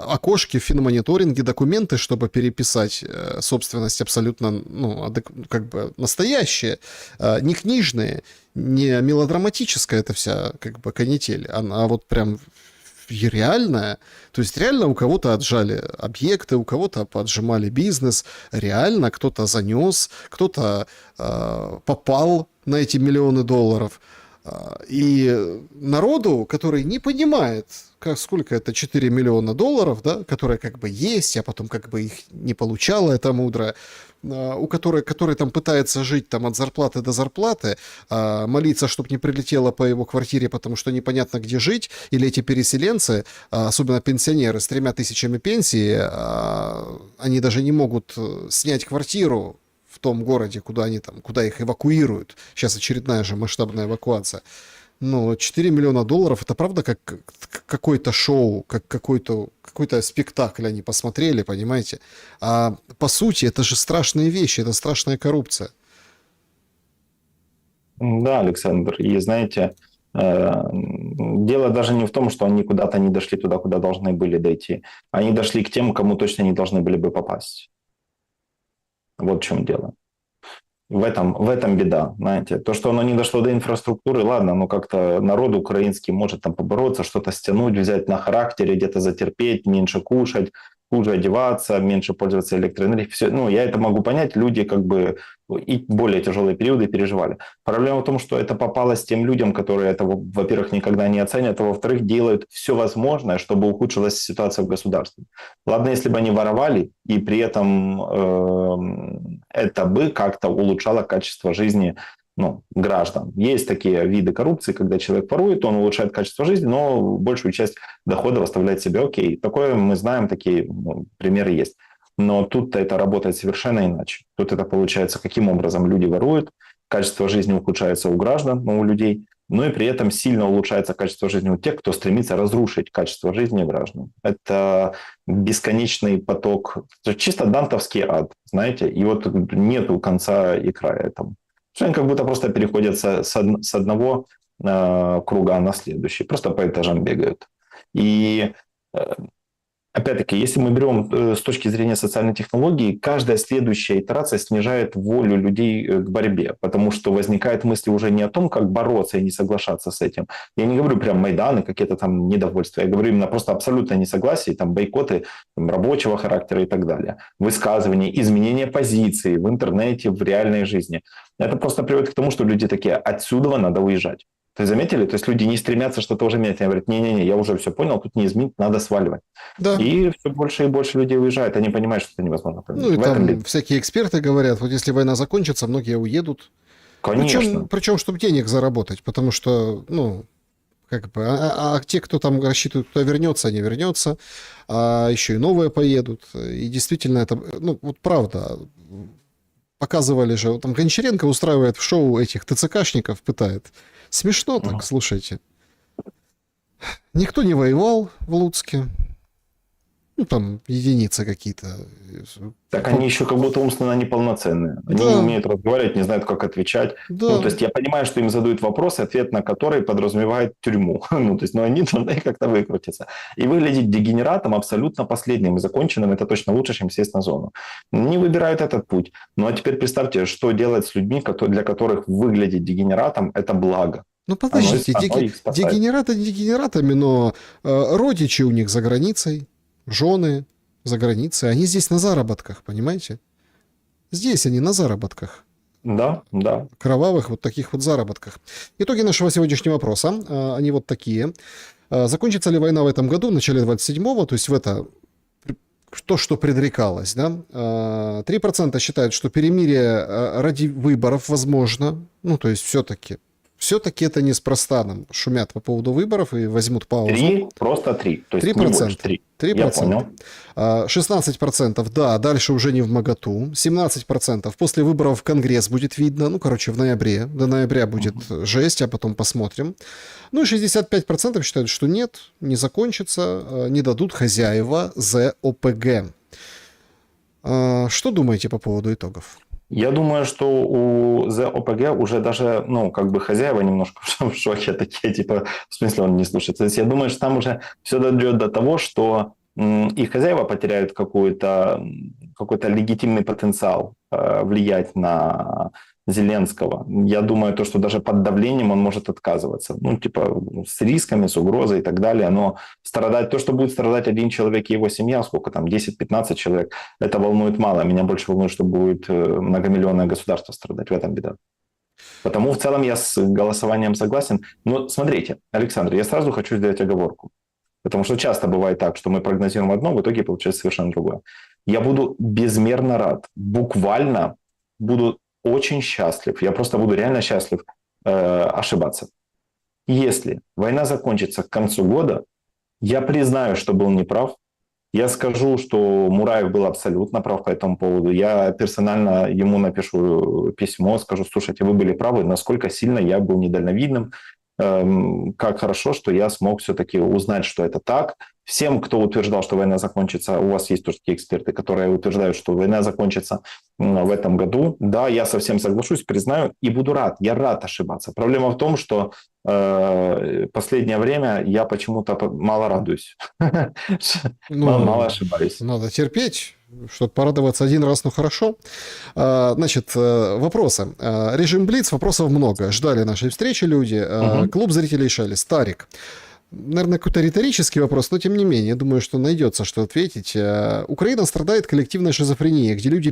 окошки в финмониторинге, документы, чтобы переписать собственность абсолютно, ну, как бы настоящие, не книжные, не мелодраматическая эта вся, как бы, канитель, а вот прям реальная. То есть реально у кого-то отжали объекты, у кого-то поджимали бизнес, реально кто-то занес, кто-то попал на эти миллионы долларов. И народу, который не понимает, сколько это 4 миллиона долларов, да, которые как бы есть, а потом как бы их не получала эта мудрая, у который там пытается жить там от зарплаты до зарплаты, молиться, чтобы не прилетело по его квартире, потому что непонятно, где жить, или эти переселенцы, особенно пенсионеры с 3000 пенсии, они даже не могут снять квартиру в том городе, куда их эвакуируют. Сейчас очередная же масштабная эвакуация. Но 4 миллиона долларов, это правда как какое-то шоу, как какой-то спектакль они посмотрели, понимаете? А по сути, это же страшные вещи, это страшная коррупция. Да, Александр, и знаете, дело даже не в том, что они куда-то не дошли туда, куда должны были дойти. Они дошли к тем, кому точно не должны были бы попасть. Вот в чем дело. В этом беда, знаете. То, что оно не дошло до инфраструктуры, ладно, но как-то народ украинский может там побороться, что-то стянуть, взять на характере, где-то затерпеть, меньше кушать, хуже одеваться, меньше пользоваться электроэнергией. Все, ну, я это могу понять, люди как бы и более тяжелые периоды переживали. Проблема в том, что это попалось тем людям, которые это, во-первых, никогда не оценят, а во-вторых, делают все возможное, чтобы ухудшилась ситуация в государстве. Ладно, если бы они воровали, и при этом это бы как-то улучшало качество жизни, ну, граждан. Есть такие виды коррупции, когда человек ворует, он улучшает качество жизни, но большую часть дохода оставляет себе. Окей, такое мы знаем, такие примеры есть. Но тут это работает совершенно иначе. Тут это получается, каким образом люди воруют, качество жизни ухудшается у граждан, у людей, но и при этом сильно улучшается качество жизни у тех, кто стремится разрушить качество жизни граждан. Это бесконечный поток, чисто дантовский ад, знаете, и вот нету конца и края этому. Они как будто просто переходят с одного круга на следующий, просто по этажам бегают. И опять-таки, если мы берем с точки зрения социальной технологии, каждая следующая итерация снижает волю людей к борьбе, потому что возникает мысли уже не о том, как бороться и не соглашаться с этим. Я не говорю прям майданы, какие-то там недовольства, я говорю именно просто абсолютное несогласие, там бойкоты там, рабочего характера и так далее, высказывания, изменения позиции в интернете, в реальной жизни. Это просто приводит к тому, что люди такие, отсюда надо уезжать. То есть заметили? То есть люди не стремятся что-то уже менять. Они говорят, не-не-не, я уже все понял, тут не изменить, надо сваливать. Да. И все больше и больше людей уезжает. Они понимают, что это невозможно поменять. Ну и В этом там всякие эксперты говорят, вот если война закончится, многие уедут. Конечно. Причем, чтобы денег заработать, потому что, ну, как бы, а те, кто там рассчитывают, кто вернется, не вернется, а еще и новые поедут. И действительно это, ну, вот правда, показывали же, вот там Гончаренко устраивает в шоу этих ТЦКшников, пытает. Смешно так, слушайте. Никто не воевал в Луцке. Ну, там единицы какие-то. Так они еще как будто умственно неполноценные. Они не Да, умеют разговаривать, не знают, как отвечать. Ну, то да. есть я понимаю, что им задают вопрос, ответ на который подразумевает тюрьму. Ну, то есть, но они должны как-то выкрутиться. И выглядеть дегенератом абсолютно последним и законченным, это точно лучше, чем сесть на зону. Не выбирают этот путь. Ну, а теперь представьте, что делать с людьми, для которых выглядеть дегенератом – это благо. Ну, подождите, Оно их спасает. дегенераты дегенератами, но родичи у них за границей, жены за границей, они здесь на заработках, понимаете? Здесь они на заработках. Да, да. Кровавых вот таких вот заработках. Итоги нашего сегодняшнего вопроса, они вот такие. Закончится ли война в этом году, в начале 27-го, то есть в это, то, что предрекалось, да? 3% считают, что перемирие ради выборов возможно, ну, то есть все-таки это неспроста нам шумят по поводу выборов и возьмут паузу. 3, просто 3. То есть 3%. не больше 3. 3%. Я понял. 16% да, дальше уже не в моготу. 17% после выборов в Конгресс будет видно. Ну, короче, в ноябре. До ноября будет жесть, а потом посмотрим. Ну и 65% считают, что нет, не закончится, не дадут хозяева ЗОПГ. Что думаете по поводу итогов? Я думаю, что у ЗОПГ уже даже, ну, как бы хозяева немножко в шоке такие, типа, в смысле он не слушается. То есть я думаю, что там уже все дойдет до того, что их хозяева потеряют какой-то легитимный потенциал влиять на Зеленского. Я думаю, то, что даже под давлением он может отказываться. Ну, типа, с рисками, с угрозой и так далее. Но страдать, то, что будет страдать один человек и его семья, сколько там, 10-15 человек, это волнует мало. Меня больше волнует, что будет многомиллионное государство страдать. В этом беда. Потому в целом я с голосованием согласен. Но смотрите, Александр, я сразу хочу сделать оговорку. Потому что часто бывает так, что мы прогнозируем одно, в итоге получается совершенно другое. Я буду безмерно рад, буквально буду очень счастлив, я просто буду реально счастлив ошибаться. Если война закончится к концу года, я признаю, что был неправ, я скажу, что Мураев был абсолютно прав по этому поводу. Я персонально ему напишу письмо, скажу, слушайте, вы были правы, насколько сильно я был недальновидным, как хорошо, что я смог все-таки узнать, что это так. Всем, кто утверждал, что война закончится, у вас есть тоже такие эксперты, которые утверждают, что война закончится в этом году. Да, я совсем соглашусь, признаю и буду рад. Я рад ошибаться. Проблема в том, что последнее время я почему-то мало радуюсь. Мало ошибаюсь. Надо терпеть, чтобы порадоваться один раз, ну хорошо. Значит, вопросы. Режим Блиц, вопросов много. Ждали нашей встречи люди. Клуб зрителей Шелли. Старик. Наверное, какой-то риторический вопрос, но тем не менее, я думаю, что найдется, что ответить. Украина страдает коллективной шизофренией, где люди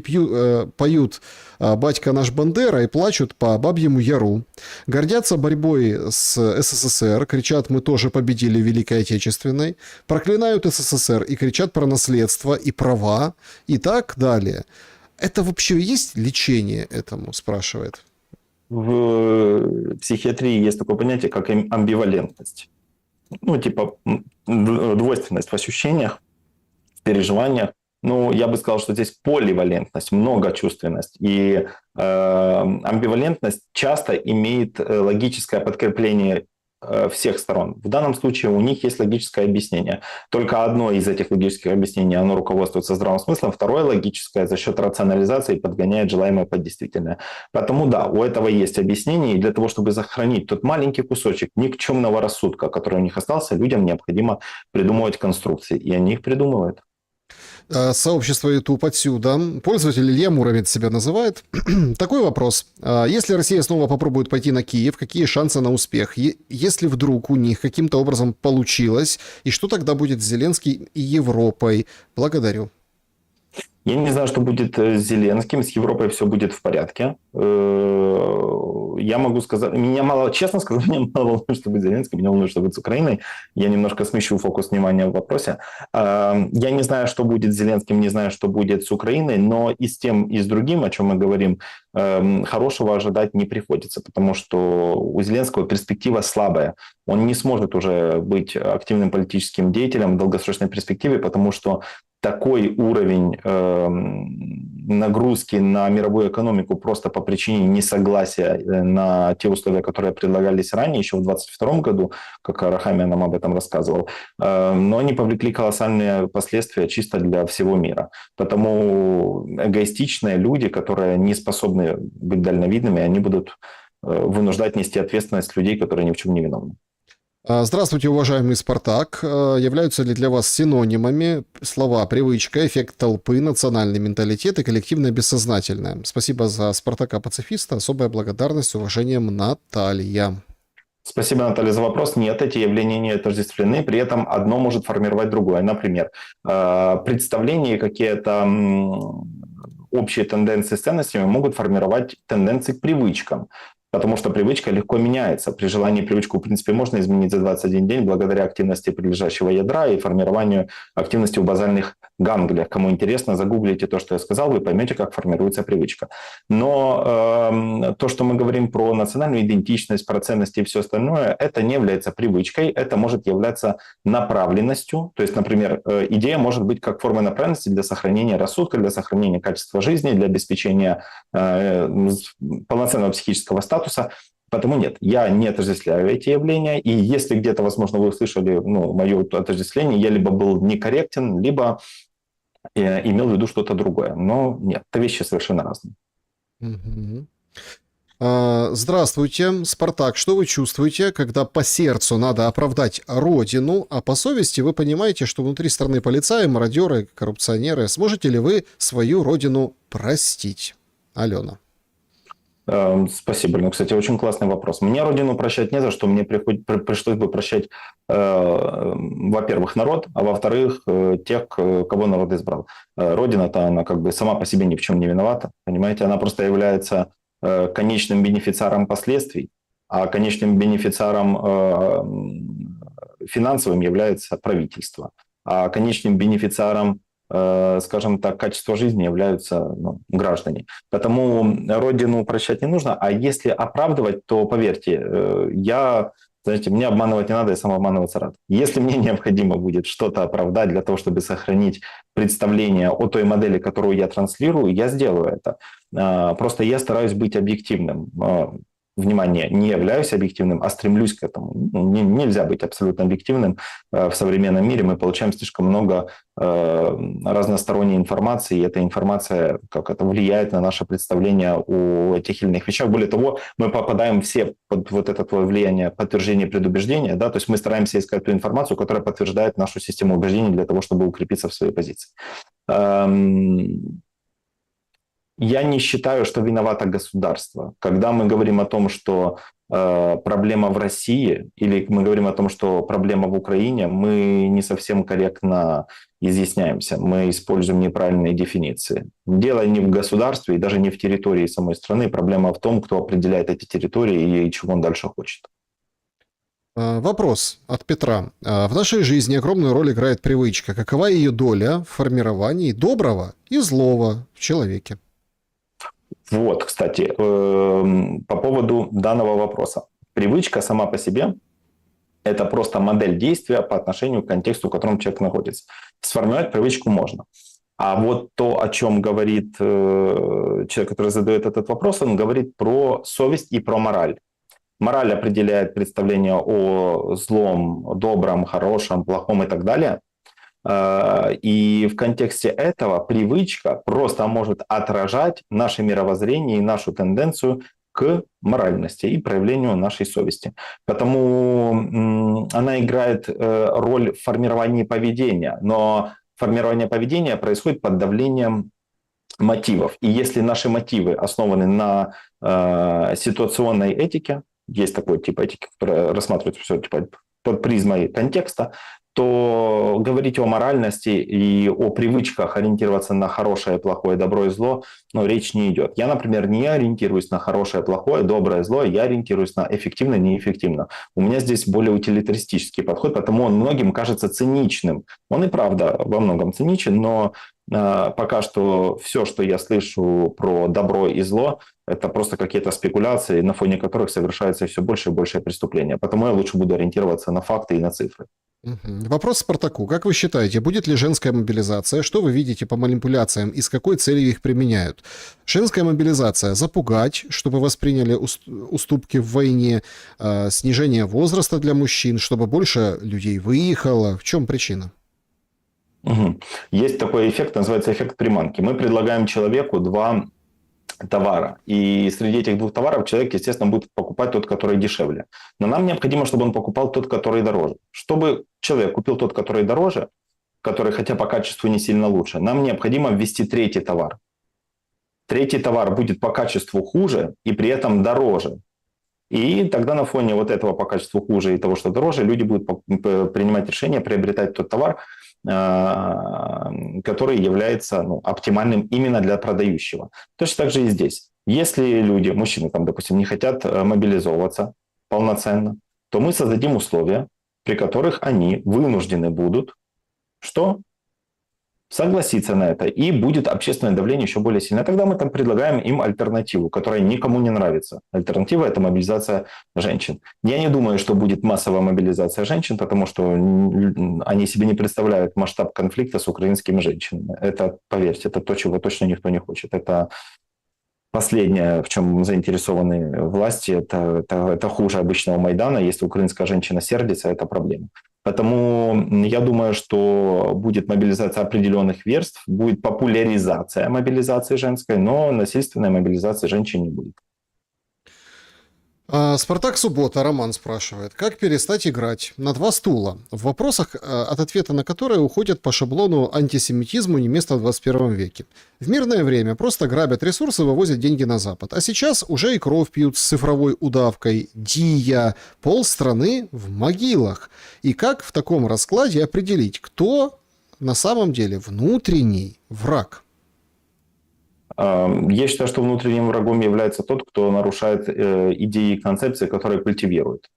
поют «Батька наш Бандера» и плачут по Бабьему Яру. Гордятся борьбой с СССР, кричат «Мы тоже победили в Великой Отечественной», проклинают СССР и кричат про наследство и права и так далее. Это вообще есть лечение этому, спрашивает? В психиатрии есть такое понятие, как амбивалентность. Ну, типа двойственность в ощущениях, в переживаниях. Ну, я бы сказал, что здесь поливалентность, многочувственность. И амбивалентность часто имеет логическое подкрепление всех сторон. В данном случае у них есть логическое объяснение. Только одно из этих логических объяснений, оно руководствуется здравым смыслом, второе логическое за счет рационализации подгоняет желаемое под действительное. Поэтому да, у этого есть объяснение, и для того, чтобы сохранить тот маленький кусочек никчемного рассудка, который у них остался, людям необходимо придумывать конструкции, и они их придумывают. Сообщество YouTube отсюда. Пользователь Илья Муромец себя называет. Такой вопрос. Если Россия снова попробует пойти на Киев, какие шансы на успех? Если вдруг у них каким-то образом получилось, и что тогда будет с Зеленским и Европой? Благодарю. Я не знаю, что будет с Зеленским, с Европой все будет в порядке. Я могу сказать, честно сказать, меня мало волнует, что будет с Зеленским, меня волнует, что будет с Украиной. Я немножко смещу фокус внимания в вопросе. Я не знаю, что будет с Зеленским, не знаю, что будет с Украиной, но и с тем, и с другим, о чем мы говорим, хорошего ожидать не приходится, потому что у Зеленского перспектива слабая. Он не сможет уже быть активным политическим деятелем в долгосрочной перспективе, потому что такой уровень нагрузки на мировую экономику просто по причине несогласия на те условия, которые предлагались ранее, еще в 2022 году, как Арахамия нам об этом рассказывал, но они повлекли колоссальные последствия чисто для всего мира. Потому эгоистичные люди, которые не способны быть дальновидными, они будут вынуждать нести ответственность людей, которые ни в чем не виновны. Здравствуйте, уважаемый Спартак. Являются ли для вас синонимами слова «привычка», «эффект толпы», «национальный менталитет» и «коллективное бессознательное»? Спасибо за Спартака-пацифиста. Особая благодарность, с уважением, Наталья. Спасибо, Наталья, за вопрос. Нет, эти явления не отождествлены, при этом одно может формировать другое. Например, представления, какие-то общие тенденции с ценностями могут формировать тенденции к привычкам. Потому что привычка легко меняется. При желании привычку, в принципе, можно изменить за 21 день благодаря активности прилежащего ядра и формированию активности в базальных ганглиях. Кому интересно, загуглите то, что я сказал, вы поймете, как формируется привычка. Но то, что мы говорим про национальную идентичность, про ценности и все остальное, это не является привычкой, это может являться направленностью. То есть, например, идея может быть как форма направленности для сохранения рассудка, для сохранения качества жизни, для обеспечения полноценного психического статуса. Потому нет, я не отождествляю эти явления, и если где-то, возможно, вы услышали мое отождествление, я либо был некорректен, либо имел в виду что-то другое. Но нет, это вещи совершенно разные. Мгм. Здравствуйте, Спартак. Что вы чувствуете, когда по сердцу надо оправдать родину, а по совести вы понимаете, что внутри страны полицаи, мародеры, коррупционеры? Сможете ли вы свою родину простить? Алена. Спасибо, ну, кстати, очень классный вопрос. Мне родину прощать не за что, мне пришлось бы прощать, во-первых, народ, а во-вторых, тех, кого народ избрал. Родина-то, она как бы сама по себе ни в чем не виновата, понимаете, она просто является конечным бенефициаром последствий, а конечным бенефициаром финансовым является правительство, а конечным бенефициаром, скажем так, качества жизни являются граждане. Потому родину прощать не нужно, а если оправдывать, то, поверьте, знаете, мне обманывать не надо, я сам обманываться рад. Если мне необходимо будет что-то оправдать для того, чтобы сохранить представление о той модели, которую я транслирую, я сделаю это. Просто я стараюсь быть объективным. Внимание, не являюсь объективным, а стремлюсь к этому. Нельзя быть абсолютно объективным в современном мире. Мы получаем слишком много разносторонней информации, и эта информация как это влияет на наше представление о тех или иных вещах. Более того, мы попадаем все под вот это влияние подтверждения предубеждения, да, то есть мы стараемся искать ту информацию, которая подтверждает нашу систему убеждений для того, чтобы укрепиться в своей позиции. Я не считаю, что виновато государство. Когда мы говорим о том, что проблема в России, или мы говорим о том, что проблема в Украине, мы не совсем корректно изъясняемся. Мы используем неправильные дефиниции. Дело не в государстве и даже не в территории самой страны. Проблема в том, кто определяет эти территории и чего он дальше хочет. Вопрос от Петра. В нашей жизни огромную роль играет привычка. Какова ее доля в формировании доброго и злого в человеке? Вот, кстати, по поводу данного вопроса. Привычка сама по себе – это просто модель действия по отношению к контексту, в котором человек находится. Сформировать привычку можно. А вот то, о чем говорит человек, который задает этот вопрос, он говорит про совесть и про мораль. Мораль определяет представление о злом, добром, хорошем, плохом и так далее. И в контексте этого привычка просто может отражать наше мировоззрение и нашу тенденцию к моральности и проявлению нашей совести. Потому она играет роль в формировании поведения. Но формирование поведения происходит под давлением мотивов. И если наши мотивы основаны на ситуационной этике, есть такой тип этики, который рассматривает все под призмой контекста, то говорить о моральности и о привычках ориентироваться на хорошее, плохое, добро и зло, речь не идет. Я, например, не ориентируюсь на хорошее, плохое, доброе, зло, я ориентируюсь на эффективно, неэффективно. У меня здесь более утилитаристический подход, потому он многим кажется циничным. Он и правда во многом циничен, но пока что все, что я слышу про добро и зло, это просто какие-то спекуляции, на фоне которых совершается все больше и больше преступления. Потому я лучше буду ориентироваться на факты и на цифры. Мгм. Вопрос Спартаку. Как вы считаете, будет ли женская мобилизация? Что вы видите по манипуляциям и с какой целью их применяют? Женская мобилизация – запугать, чтобы восприняли уступки в войне, снижение возраста для мужчин, чтобы больше людей выехало. В чем причина? Мгм. Есть такой эффект, называется эффект приманки. Мы предлагаем человеку два товара. И среди этих двух товаров человек, естественно, будет покупать тот, который дешевле. Но нам необходимо, чтобы он покупал тот, который дороже. Чтобы человек купил тот, который дороже, который хотя по качеству не сильно лучше, нам необходимо ввести третий товар. Третий товар будет по качеству хуже и при этом дороже. И тогда на фоне вот этого по качеству хуже и того, что дороже, люди будут принимать решение приобретать тот товар, который является оптимальным именно для продающего. Точно так же и здесь. Если люди, мужчины, там, допустим, не хотят мобилизовываться полноценно, то мы создадим условия, при которых они вынуждены будут что? Согласиться на это, и будет общественное давление еще более сильное. Тогда мы там предлагаем им альтернативу, которая никому не нравится. Альтернатива – это мобилизация женщин. Я не думаю, что будет массовая мобилизация женщин, потому что они себе не представляют масштаб конфликта с украинскими женщинами. Это, поверьте, это то, чего точно никто не хочет. Это последнее, в чем заинтересованы власти, это хуже обычного Майдана. Если украинская женщина сердится, это проблема. Поэтому я думаю, что будет мобилизация определенных верств, будет популяризация мобилизации женской, но насильственной мобилизации женщин не будет. Спартак Суббота, Роман спрашивает, как перестать играть на два стула? В вопросах, от ответа на которые уходят по шаблону антисемитизму не место в 21 веке. В мирное время просто грабят ресурсы, вывозят деньги на Запад. А сейчас уже и кровь пьют с цифровой удавкой. Дия, полстраны в могилах. И как в таком раскладе определить, кто на самом деле внутренний враг? Я считаю, что внутренним врагом является тот, кто нарушает идеи и концепции, которые культивирует.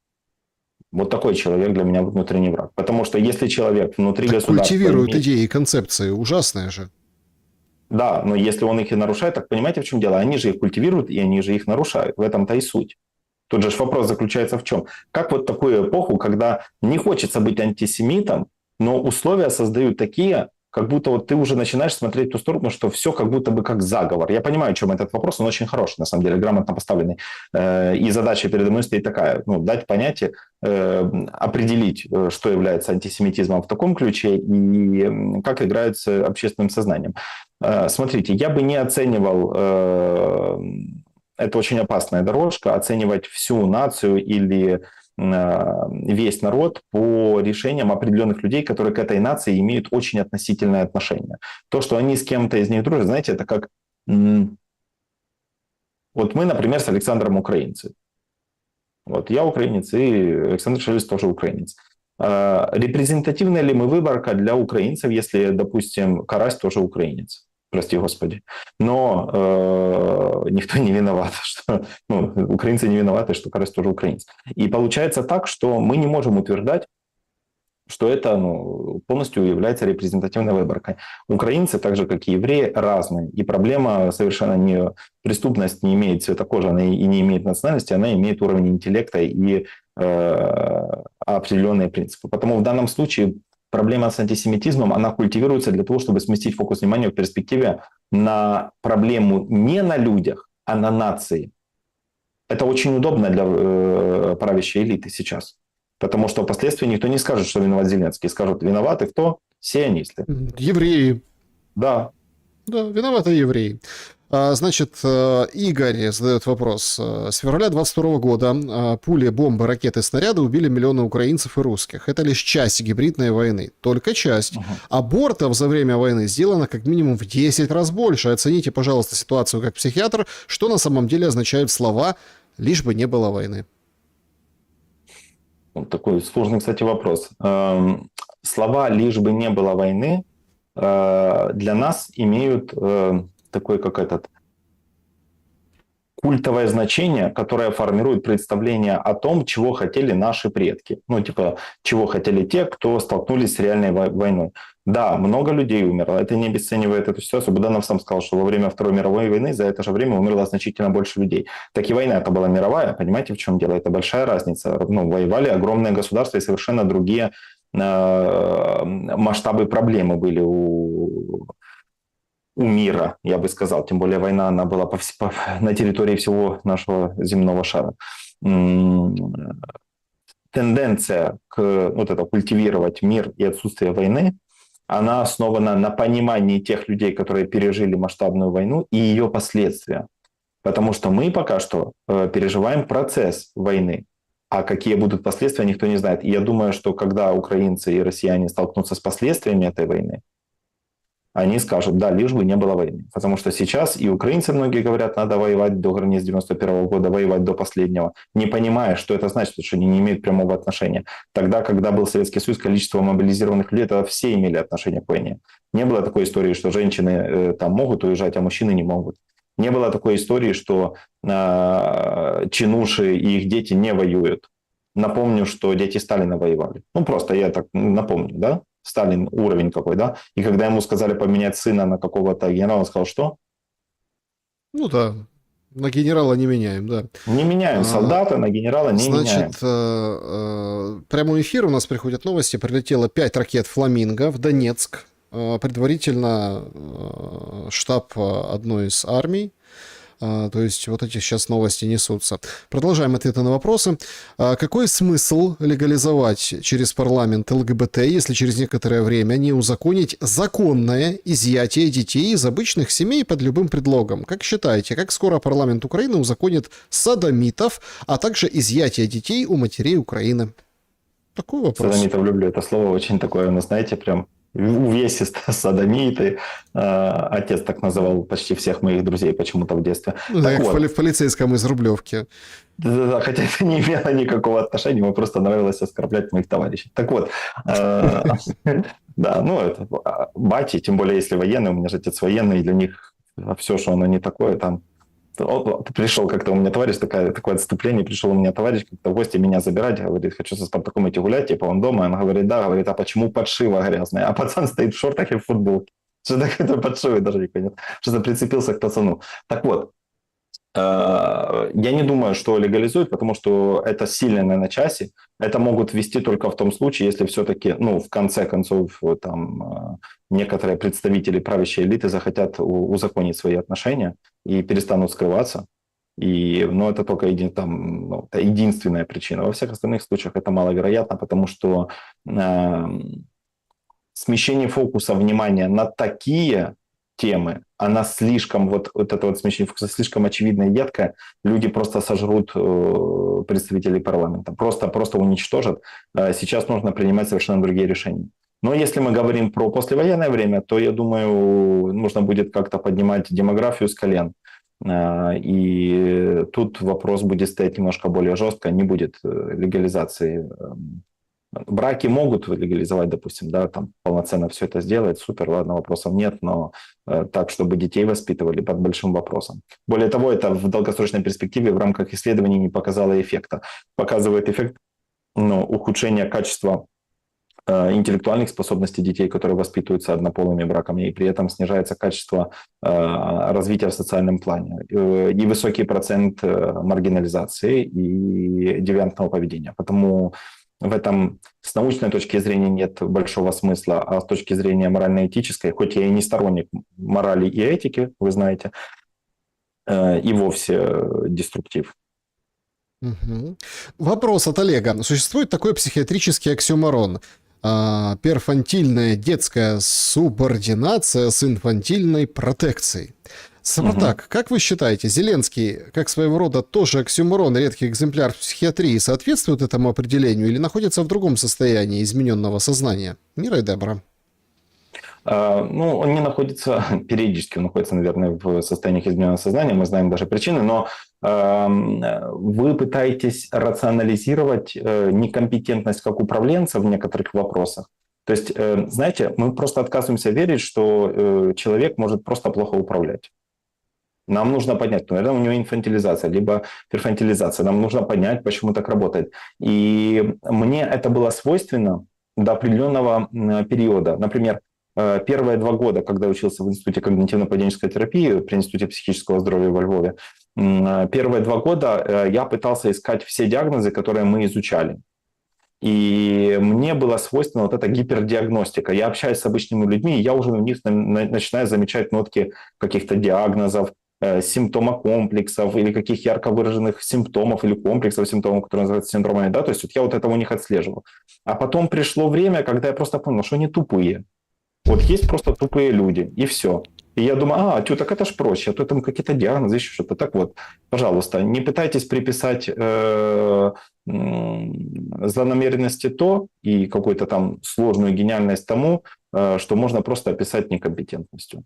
Вот такой человек для меня внутренний враг. Потому что если человек внутри Так государства... культивируют идеи и концепции, ужасное же. Да, но если он их и нарушает, так понимаете, в чем дело? Они же их культивируют, и они же их нарушают. В этом-то и суть. Тут же вопрос заключается в чем? Как вот такую эпоху, когда не хочется быть антисемитом, но условия создают такие, как будто вот ты уже начинаешь смотреть в ту сторону, что все как будто бы как заговор. Я понимаю, о чем этот вопрос, он очень хороший, на самом деле, грамотно поставленный. И задача передо мной стоит такая, дать понятие, определить, что является антисемитизмом в таком ключе и как играют с общественным сознанием. Смотрите, я бы не оценивал, это очень опасная дорожка, оценивать всю нацию или весь народ по решениям определенных людей, которые к этой нации имеют очень относительное отношение. То, что они с кем-то из них дружат, знаете, это как... Вот мы, например, с Александром украинцы. Вот я украинец, и Александр Шелест тоже украинец. Репрезентативная ли мы выборка для украинцев, если, допустим, Карась тоже украинец? Прости господи. Но никто не виноват, что украинцы не виноваты, что Карась тоже украинец. И получается так, что мы не можем утверждать, что это полностью является репрезентативной выборкой. Украинцы, так же как и евреи, разные. И проблема совершенно не... Преступность не имеет цвета кожи, она и не имеет национальности, она имеет уровень интеллекта и определенные принципы. Потому в данном случае проблема с антисемитизмом, она культивируется для того, чтобы сместить фокус внимания в перспективе на проблему не на людях, а на нации. Это очень удобно для правящей элиты сейчас. Потому что впоследствии никто не скажет, что виноват Зеленский. Скажут, виноваты кто? Сионисты. Евреи. Да. Да, виноваты евреи. Значит, Игорь задает вопрос. С февраля 22 года пули, бомбы, ракеты, снаряды убили миллионы украинцев и русских. Это лишь часть гибридной войны. Только часть. Абортов за время войны сделано как минимум в 10 раз больше. Оцените, пожалуйста, ситуацию как психиатр. Что на самом деле означают слова «лишь бы не было войны»? Вот такой сложный, кстати, вопрос. Слова «лишь бы не было войны» для нас имеют такой, как этот, культовое значение, которое формирует представление о том, чего хотели наши предки. Чего хотели те, кто столкнулись с реальной войной. Да, много людей умерло. Это не обесценивает эту ситуацию. Буданов сам сказал, что во время Второй мировой войны за это же время умерло значительно больше людей. Так и война это была мировая. Понимаете, в чем дело? Это большая разница. Воевали огромные государства и совершенно другие масштабы проблемы были у мира, я бы сказал. Тем более война, она была на территории всего нашего земного шара. Тенденция вот это культивировать мир и отсутствие войны, она основана на понимании тех людей, которые пережили масштабную войну и ее последствия. Потому что мы пока что переживаем процесс войны, а какие будут последствия, никто не знает. И я думаю, что когда украинцы и россияне столкнутся с последствиями этой войны, они скажут, да, лишь бы не было войны. Потому что сейчас и украинцы многие говорят, надо воевать до границ 91 года, воевать до последнего, не понимая, что это значит, что они не имеют прямого отношения. Тогда, когда был Советский Союз, количество мобилизированных людей, это все имели отношение к войне. Не было такой истории, что женщины там могут уезжать, а мужчины не могут. Не было такой истории, что чинуши и их дети не воюют. Напомню, что дети Сталина воевали. Ну, просто я так напомню, да? Сталин уровень какой, да? И когда ему сказали поменять сына на какого-то генерала, он сказал, что? Ну да, на генерала не меняем, да. Не меняем солдата, на генерала не меняем. Значит, прямой эфир, у нас приходят новости. Прилетело 5 ракет «Фламинго» в Донецк. Предварительно штаб одной из армий. То есть вот эти сейчас новости несутся. Продолжаем ответы на вопросы. Какой смысл легализовать через парламент ЛГБТ, если через некоторое время не узаконить законное изъятие детей из обычных семей под любым предлогом? Как считаете, как скоро парламент Украины узаконит содомитов, а также изъятие детей у матерей Украины? Такой вопрос. Содомитов люблю это слово, очень такое, ну, знаете, прям увесисто, содомиты. Отец так называл почти всех моих друзей почему-то в детстве. Ну, так вот. В полицейском из Рублевки. Да, хотя это не имело никакого отношения, ему просто нравилось оскорблять моих товарищей. Так вот, да, ну это бати, тем более если военный, у меня же отец военный, и для них все, что оно не такое, там пришел как-то у меня товарищ, такое отступление, пришел у меня товарищ как-то в гости меня забирать, говорит, хочу со Спартаком идти гулять, типа он дома, он говорит, да, говорит, а почему подшива грязная? А пацан стоит в шортах и в футболке. Что такое подшивы, даже не понятно. Что-то прицепился к пацану. Так вот, я не думаю, что легализуют, потому что это сильно на часе. Это могут ввести только в том случае, если все-таки, ну, в конце концов, там некоторые представители правящей элиты захотят узаконить свои отношения и перестанут скрываться. Но это только это единственная причина. Во всех остальных случаях это маловероятно, потому что смещение фокуса внимания на такие темы, она слишком, вот это смещение фокуса слишком очевидная и едкая, люди просто сожрут представителей парламента, просто уничтожат. Сейчас нужно принимать совершенно другие решения. Но если мы говорим про послевоенное время, то, я думаю, нужно будет как-то поднимать демографию с колен. И тут вопрос будет стоять немножко более жестко, не будет легализации. Браки могут легализовать, допустим, да, там полноценно все это сделать, супер, ладно, вопросов нет, но так, чтобы детей воспитывали, под большим вопросом. Более того, это в долгосрочной перспективе в рамках исследований не показало эффекта. Показывает эффект ухудшения качества интеллектуальных способностей детей, которые воспитываются однополыми браками, и при этом снижается качество развития в социальном плане, и высокий процент маргинализации и девиантного поведения. Потому в этом с научной точки зрения нет большого смысла, а с точки зрения морально-этической, хоть я и не сторонник морали и этики, вы знаете, и вовсе деструктив. Угу. Вопрос от Олега. Существует такой психиатрический оксюморон: перфантильная детская субординация с инфантильной протекцией. Спартак, как вы считаете, Зеленский, как своего рода тоже оксюморон, редкий экземпляр в психиатрии, соответствует этому определению или находится в другом состоянии измененного сознания? Мира и добра. Он не находится, периодически он находится, наверное, в состоянии измененного сознания, мы знаем даже причины, но вы пытаетесь рационализировать некомпетентность как управленца в некоторых вопросах. То есть, знаете, мы просто отказываемся верить, что человек может просто плохо управлять. Нам нужно понять, наверное, у него инфантилизация, либо перфантилизация. Нам нужно понять, почему так работает. И мне это было свойственно до определенного периода. Например, первые 2 года, когда учился в Институте когнитивно-поведенческой терапии при Институте психического здоровья во Львове, первые 2 года я пытался искать все диагнозы, которые мы изучали. И мне была свойственна вот эта гипердиагностика. Я общаюсь с обычными людьми, и я уже у них начинаю замечать нотки каких-то диагнозов, симптомокомплексов или каких ярко выраженных симптомов или комплексов симптомов, которые называются синдромами. Да? То есть вот я вот это у них отслеживал. А потом пришло время, когда я просто понял, что они тупые. Вот есть просто тупые люди, и все. И я думаю, так это ж проще, а то там какие-то диагнозы, еще что-то. Так вот, пожалуйста, не пытайтесь приписать злонамеренности то и какую-то там сложную гениальность тому, что можно просто описать некомпетентностью.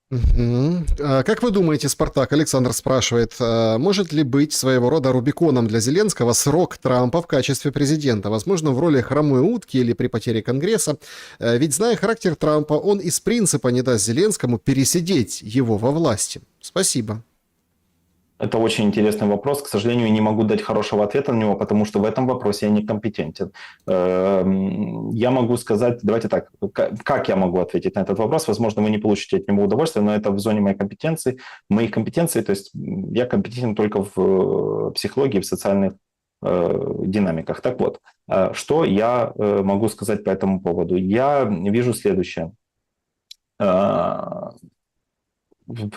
Мгм. Как вы думаете, Спартак, Александр спрашивает, может ли быть своего рода Рубиконом для Зеленского срок Трампа в качестве президента? Возможно, в роли хромой утки или при потере Конгресса. Ведь, зная характер Трампа, он из принципа не даст Зеленскому пересидеть его во власти. Спасибо. Это очень интересный вопрос. К сожалению, не могу дать хорошего ответа на него, потому что в этом вопросе я некомпетентен. Я могу сказать, давайте так, как я могу ответить на этот вопрос? Возможно, вы не получите от него удовольствия, но это в зоне моих компетенций. То есть я компетентен только в психологии, в социальных динамиках. Так вот, что я могу сказать по этому поводу? Я вижу следующее.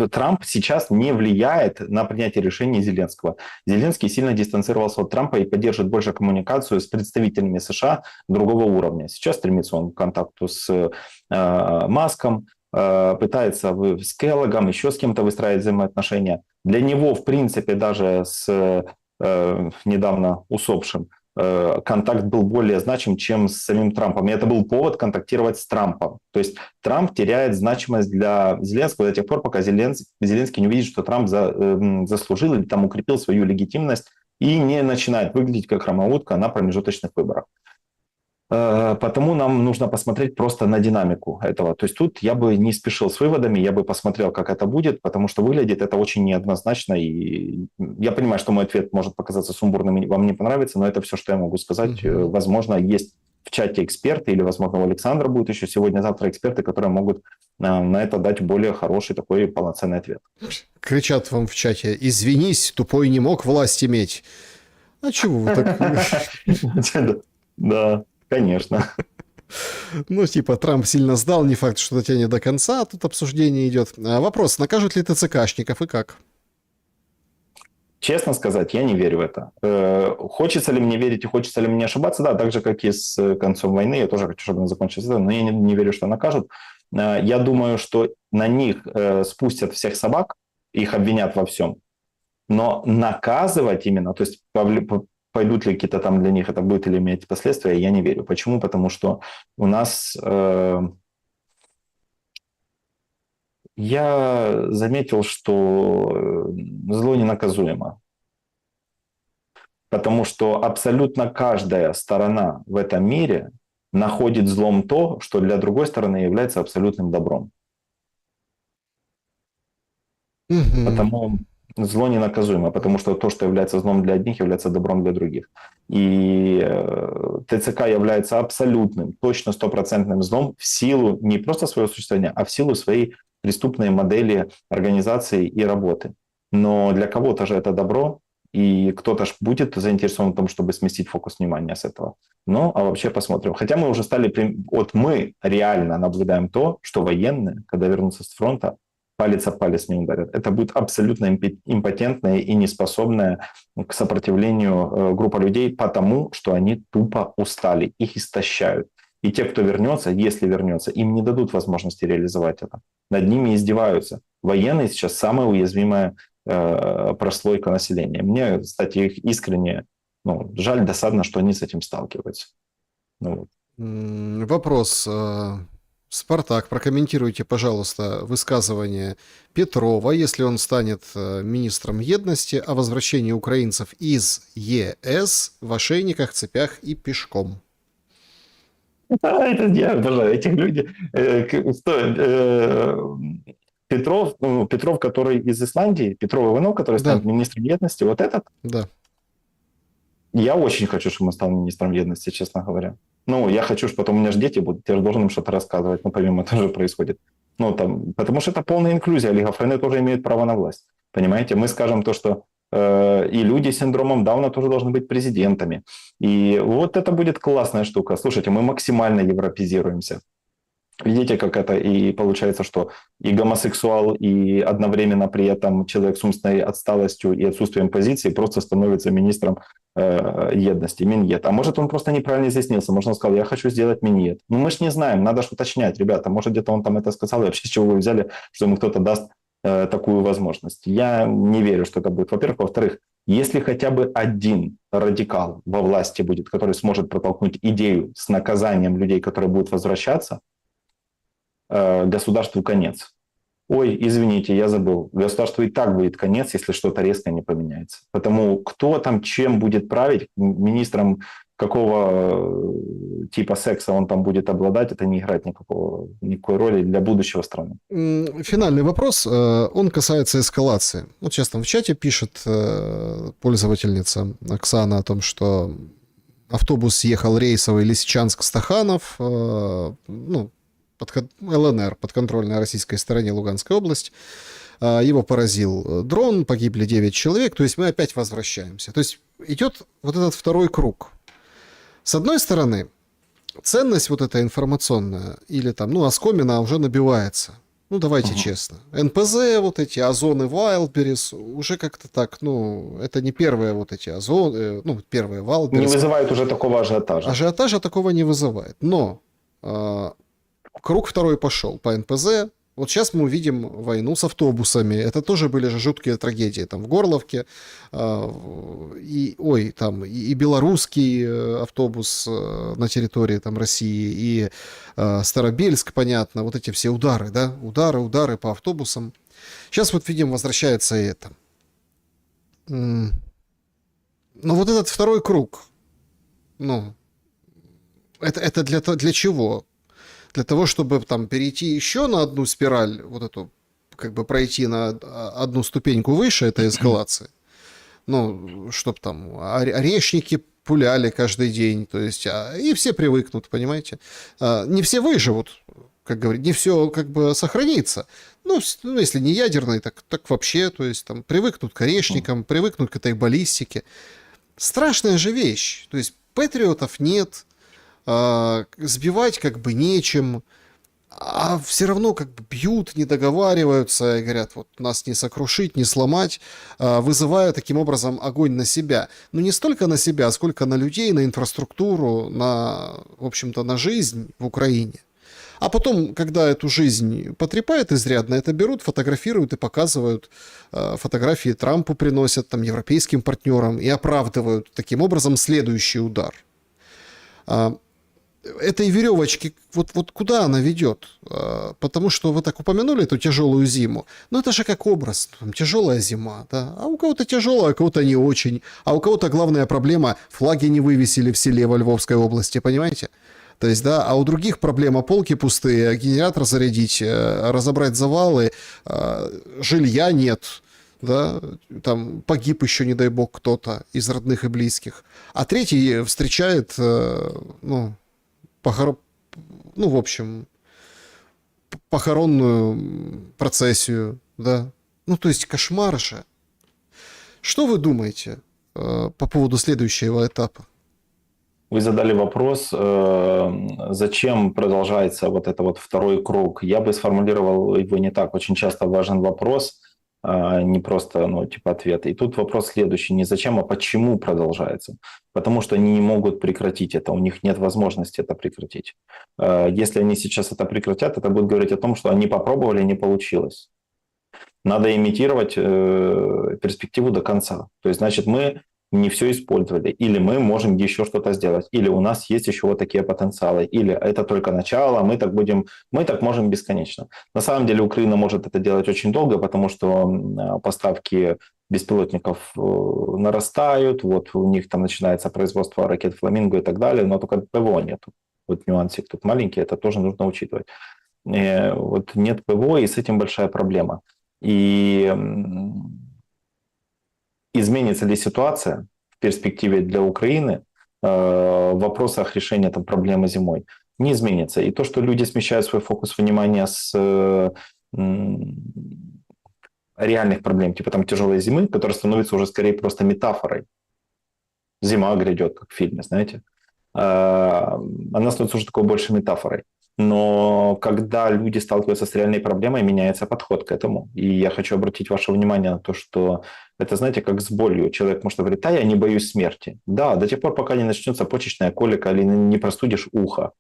Трамп сейчас не влияет на принятие решений Зеленского. Зеленский сильно дистанцировался от Трампа и поддерживает больше коммуникацию с представителями США другого уровня. Сейчас стремится он к контакту с Маском, пытается с Келлогом, еще с кем-то выстраивать взаимоотношения. Для него, в принципе, даже с недавно усопшим, контакт был более значим, чем с самим Трампом. И это был повод контактировать с Трампом. То есть Трамп теряет значимость для Зеленского до тех пор, пока Зеленский не увидит, что Трамп заслужил или там укрепил свою легитимность и не начинает выглядеть как хромая утка на промежуточных выборах. Потому нам нужно посмотреть просто на динамику этого. То есть тут я бы не спешил с выводами, я бы посмотрел, как это будет, потому что выглядит это очень неоднозначно. И я понимаю, что мой ответ может показаться сумбурным и вам не понравится, но это все, что я могу сказать. Возможно, есть в чате эксперты, или, возможно, у Александра будет еще сегодня-завтра эксперты, которые могут на это дать более хороший такой полноценный ответ. Кричат вам в чате: «Извинись, тупой не мог власть иметь». А чего вы так... Да. Конечно. Ну, типа, Трамп сильно сдал, не факт, что дотянет до конца, а тут обсуждение идет. Вопрос, накажут ли ТЦКшников и как? Честно сказать, я не верю в это. Хочется ли мне верить и хочется ли мне ошибаться? Да, так же, как и с концом войны, я тоже хочу, чтобы она закончилась, но я не верю, что накажут. Я думаю, что на них спустят всех собак, их обвинят во всем, но наказывать именно, то есть пойдут ли какие-то там для них это будет или иметь последствия, я не верю. Почему? Потому что у нас... я заметил, что зло ненаказуемо. Потому что абсолютно каждая сторона в этом мире находит злом то, что для другой стороны является абсолютным добром. Потому зло ненаказуемо, потому что то, что является злом для одних, является добром для других. И ТЦК является абсолютным, точно стопроцентным злом в силу не просто своего существования, а в силу своей преступной модели организации и работы. Но для кого-то же это добро, и кто-то же будет заинтересован в том, чтобы сместить фокус внимания с этого. Ну, а вообще посмотрим. Хотя мы уже мы реально наблюдаем то, что военные, когда вернутся с фронта, палец о палец не ударят. Это будет абсолютно импотентная и неспособная к сопротивлению группа людей, потому что они тупо устали, их истощают. И те, кто вернется, если вернется, им не дадут возможности реализовать это. Над ними издеваются. Военные сейчас самая уязвимая прослойка населения. Мне, кстати, их искренне жаль, досадно, что они с этим сталкиваются. Вопрос. Спартак, прокомментируйте, пожалуйста, высказывание Петрова, если он станет министром едности, о возвращении украинцев из ЕС в ошейниках, цепях и пешком. Это я обожаю этих людей. Петров, который из Исландии, Петров Иванов, который станет министром едности, вот этот? Да. Я очень хочу, чтобы он стал министром едности, честно говоря. Я хочу, чтобы потом у меня же дети будут, я же должен им что-то рассказывать, помимо этого же происходит. Потому что это полная инклюзия, олигофрены тоже имеют право на власть. Понимаете, мы скажем то, что И люди с синдромом Дауна тоже должны быть президентами. И вот это будет классная штука. Слушайте, мы максимально европезируемся. Видите, как это и получается, что и гомосексуал, и одновременно при этом человек с умственной отсталостью и отсутствием позиции просто становится министром едности, Минъед. А может, он просто неправильно изъяснился, может, он сказал, я хочу сделать Минъед. Ну, мы же не знаем, надо же уточнять, ребята, может, где-то он там это сказал, и вообще с чего вы взяли, что ему кто-то даст такую возможность. Я не верю, что это будет. Во-первых. Во-вторых, если хотя бы один радикал во власти будет, который сможет протолкнуть идею с наказанием людей, которые будут возвращаться, государству конец. Ой, извините, я забыл. Государству и так будет конец, если что-то резко не поменяется. Потому кто там чем будет править, министром какого типа секса он там будет обладать, это не играет никакой роли для будущего страны. Финальный вопрос, он касается эскалации. Вот сейчас там в чате пишет пользовательница Оксана о том, что автобус ехал рейсовый Лисичанск-Стаханов, ну, ЛНР, подконтрольной российской стороне Луганской области. Его поразил дрон, погибли 9 человек. То есть мы опять возвращаемся. То есть идет вот этот второй круг. С одной стороны, ценность вот эта информационная или там, ну, оскомина уже набивается. Ну, давайте честно. НПЗ, вот эти Озон и Wildberries, уже как-то так, ну, это не первые вот эти Озон, ну, первые Wildberries. Не вызывает уже такого ажиотажа. Ажиотажа такого не вызывает. Но круг второй пошел по НПЗ. Вот сейчас мы увидим войну с автобусами. Это тоже были же жуткие трагедии. Там в Горловке, и белорусский автобус на территории там, России, и Старобельск, понятно. Вот эти все удары, да? Удары по автобусам. Сейчас вот видим, возвращается и это. Но вот этот второй круг, ну, это для чего? Для того, чтобы там перейти еще на одну спираль, вот эту, как бы пройти на одну ступеньку выше этой эскалации. Ну, чтобы там орешники пуляли каждый день, то есть, и все привыкнут, понимаете? Не все выживут, как говорят, не все как бы сохранится. Ну, если не ядерный, так вообще, то есть там привыкнут к орешникам, привыкнут к этой баллистике. Страшная же вещь. То есть патриотов нет, сбивать как бы нечем, а все равно как бы бьют, не договариваются и говорят, вот нас не сокрушить, не сломать, вызывая таким образом огонь на себя. Но не столько на себя, сколько на людей, на инфраструктуру, в общем-то, на жизнь в Украине. А потом, когда эту жизнь потрепает изрядно, это берут, фотографируют и показывают. Фотографии Трампу приносят, там, европейским партнерам и оправдывают таким образом следующий удар. Этой веревочки, вот куда она ведет? Потому что вы так упомянули эту тяжелую зиму. Ну, это же как образ. Там, тяжелая зима, да? А у кого-то тяжелая, а у кого-то не очень. А у кого-то главная проблема — флаги не вывесили в селе во Львовской области, понимаете? То есть, да, а у других проблема — полки пустые, генератор зарядить, разобрать завалы, жилья нет, да, там погиб еще, не дай бог, кто-то из родных и близких. А третий встречает, в общем, похоронную процессию, да. Ну, то есть кошмар же. Что вы думаете по поводу следующего этапа? Вы задали вопрос, зачем продолжается вот это вот второй круг. Я бы сформулировал его не так. Очень часто важен вопрос, не просто, ответ. И тут вопрос следующий. Не зачем, а почему продолжается. Потому что они не могут прекратить это. У них нет возможности это прекратить. Если они сейчас это прекратят, это будет говорить о том, что они попробовали, не получилось. Надо имитировать перспективу до конца. То есть, значит, мы не все использовали, или мы можем еще что-то сделать, или у нас есть еще вот такие потенциалы, или это только начало, мы так можем бесконечно. На самом деле Украина может это делать очень долго, потому что поставки беспилотников нарастают, вот у них там начинается производство ракет «Фламинго» и так далее, но только ПВО нету. Вот нюансик тут маленький, это тоже нужно учитывать. Вот нет ПВО, и с этим большая проблема. И изменится ли ситуация в перспективе для Украины в вопросах решения там, проблемы зимой? Не изменится. И то, что люди смещают свой фокус внимания с реальных проблем, типа там тяжелой зимы, которая становится уже скорее просто метафорой. Зима грядет, как в фильме, знаете. Она становится уже такой больше метафорой. Но когда люди сталкиваются с реальной проблемой, меняется подход к этому. И я хочу обратить ваше внимание на то, что это, знаете, как с болью. Человек может говорить: да, я не боюсь смерти. Да, до тех пор, пока не начнется почечная колика, или не простудишь ухо,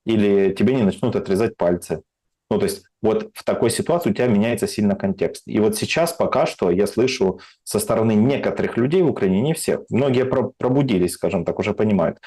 или тебе не начнут отрезать пальцы. Ну, то есть вот в такой ситуации у тебя меняется сильно контекст. И вот сейчас пока что я слышу со стороны некоторых людей в Украине, не всех, многие пробудились, скажем так, уже понимают,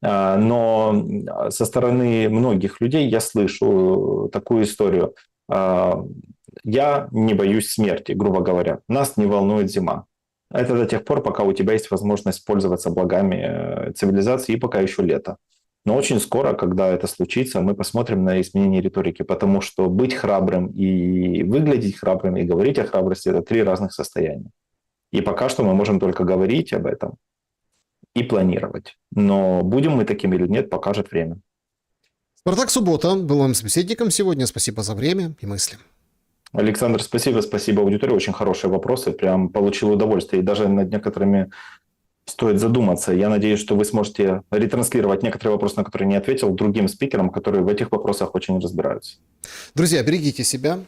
но со стороны многих людей я слышу такую историю. Я не боюсь смерти, грубо говоря. Нас не волнует зима. Это до тех пор, пока у тебя есть возможность пользоваться благами цивилизации, и пока еще лето. Но очень скоро, когда это случится, мы посмотрим на изменение риторики, потому что быть храбрым и выглядеть храбрым, и говорить о храбрости – это три разных состояния. И пока что мы можем только говорить об этом и планировать. Но будем мы такими или нет, покажет время. Спартак Суббота был моим собеседником сегодня. Спасибо за время и мысли. Александр, спасибо аудитории. Очень хорошие вопросы. Прям получил удовольствие. И даже над некоторыми стоит задуматься. Я надеюсь, что вы сможете ретранслировать некоторые вопросы, на которые не ответил, другим спикерам, которые в этих вопросах очень разбираются. Друзья, берегите себя,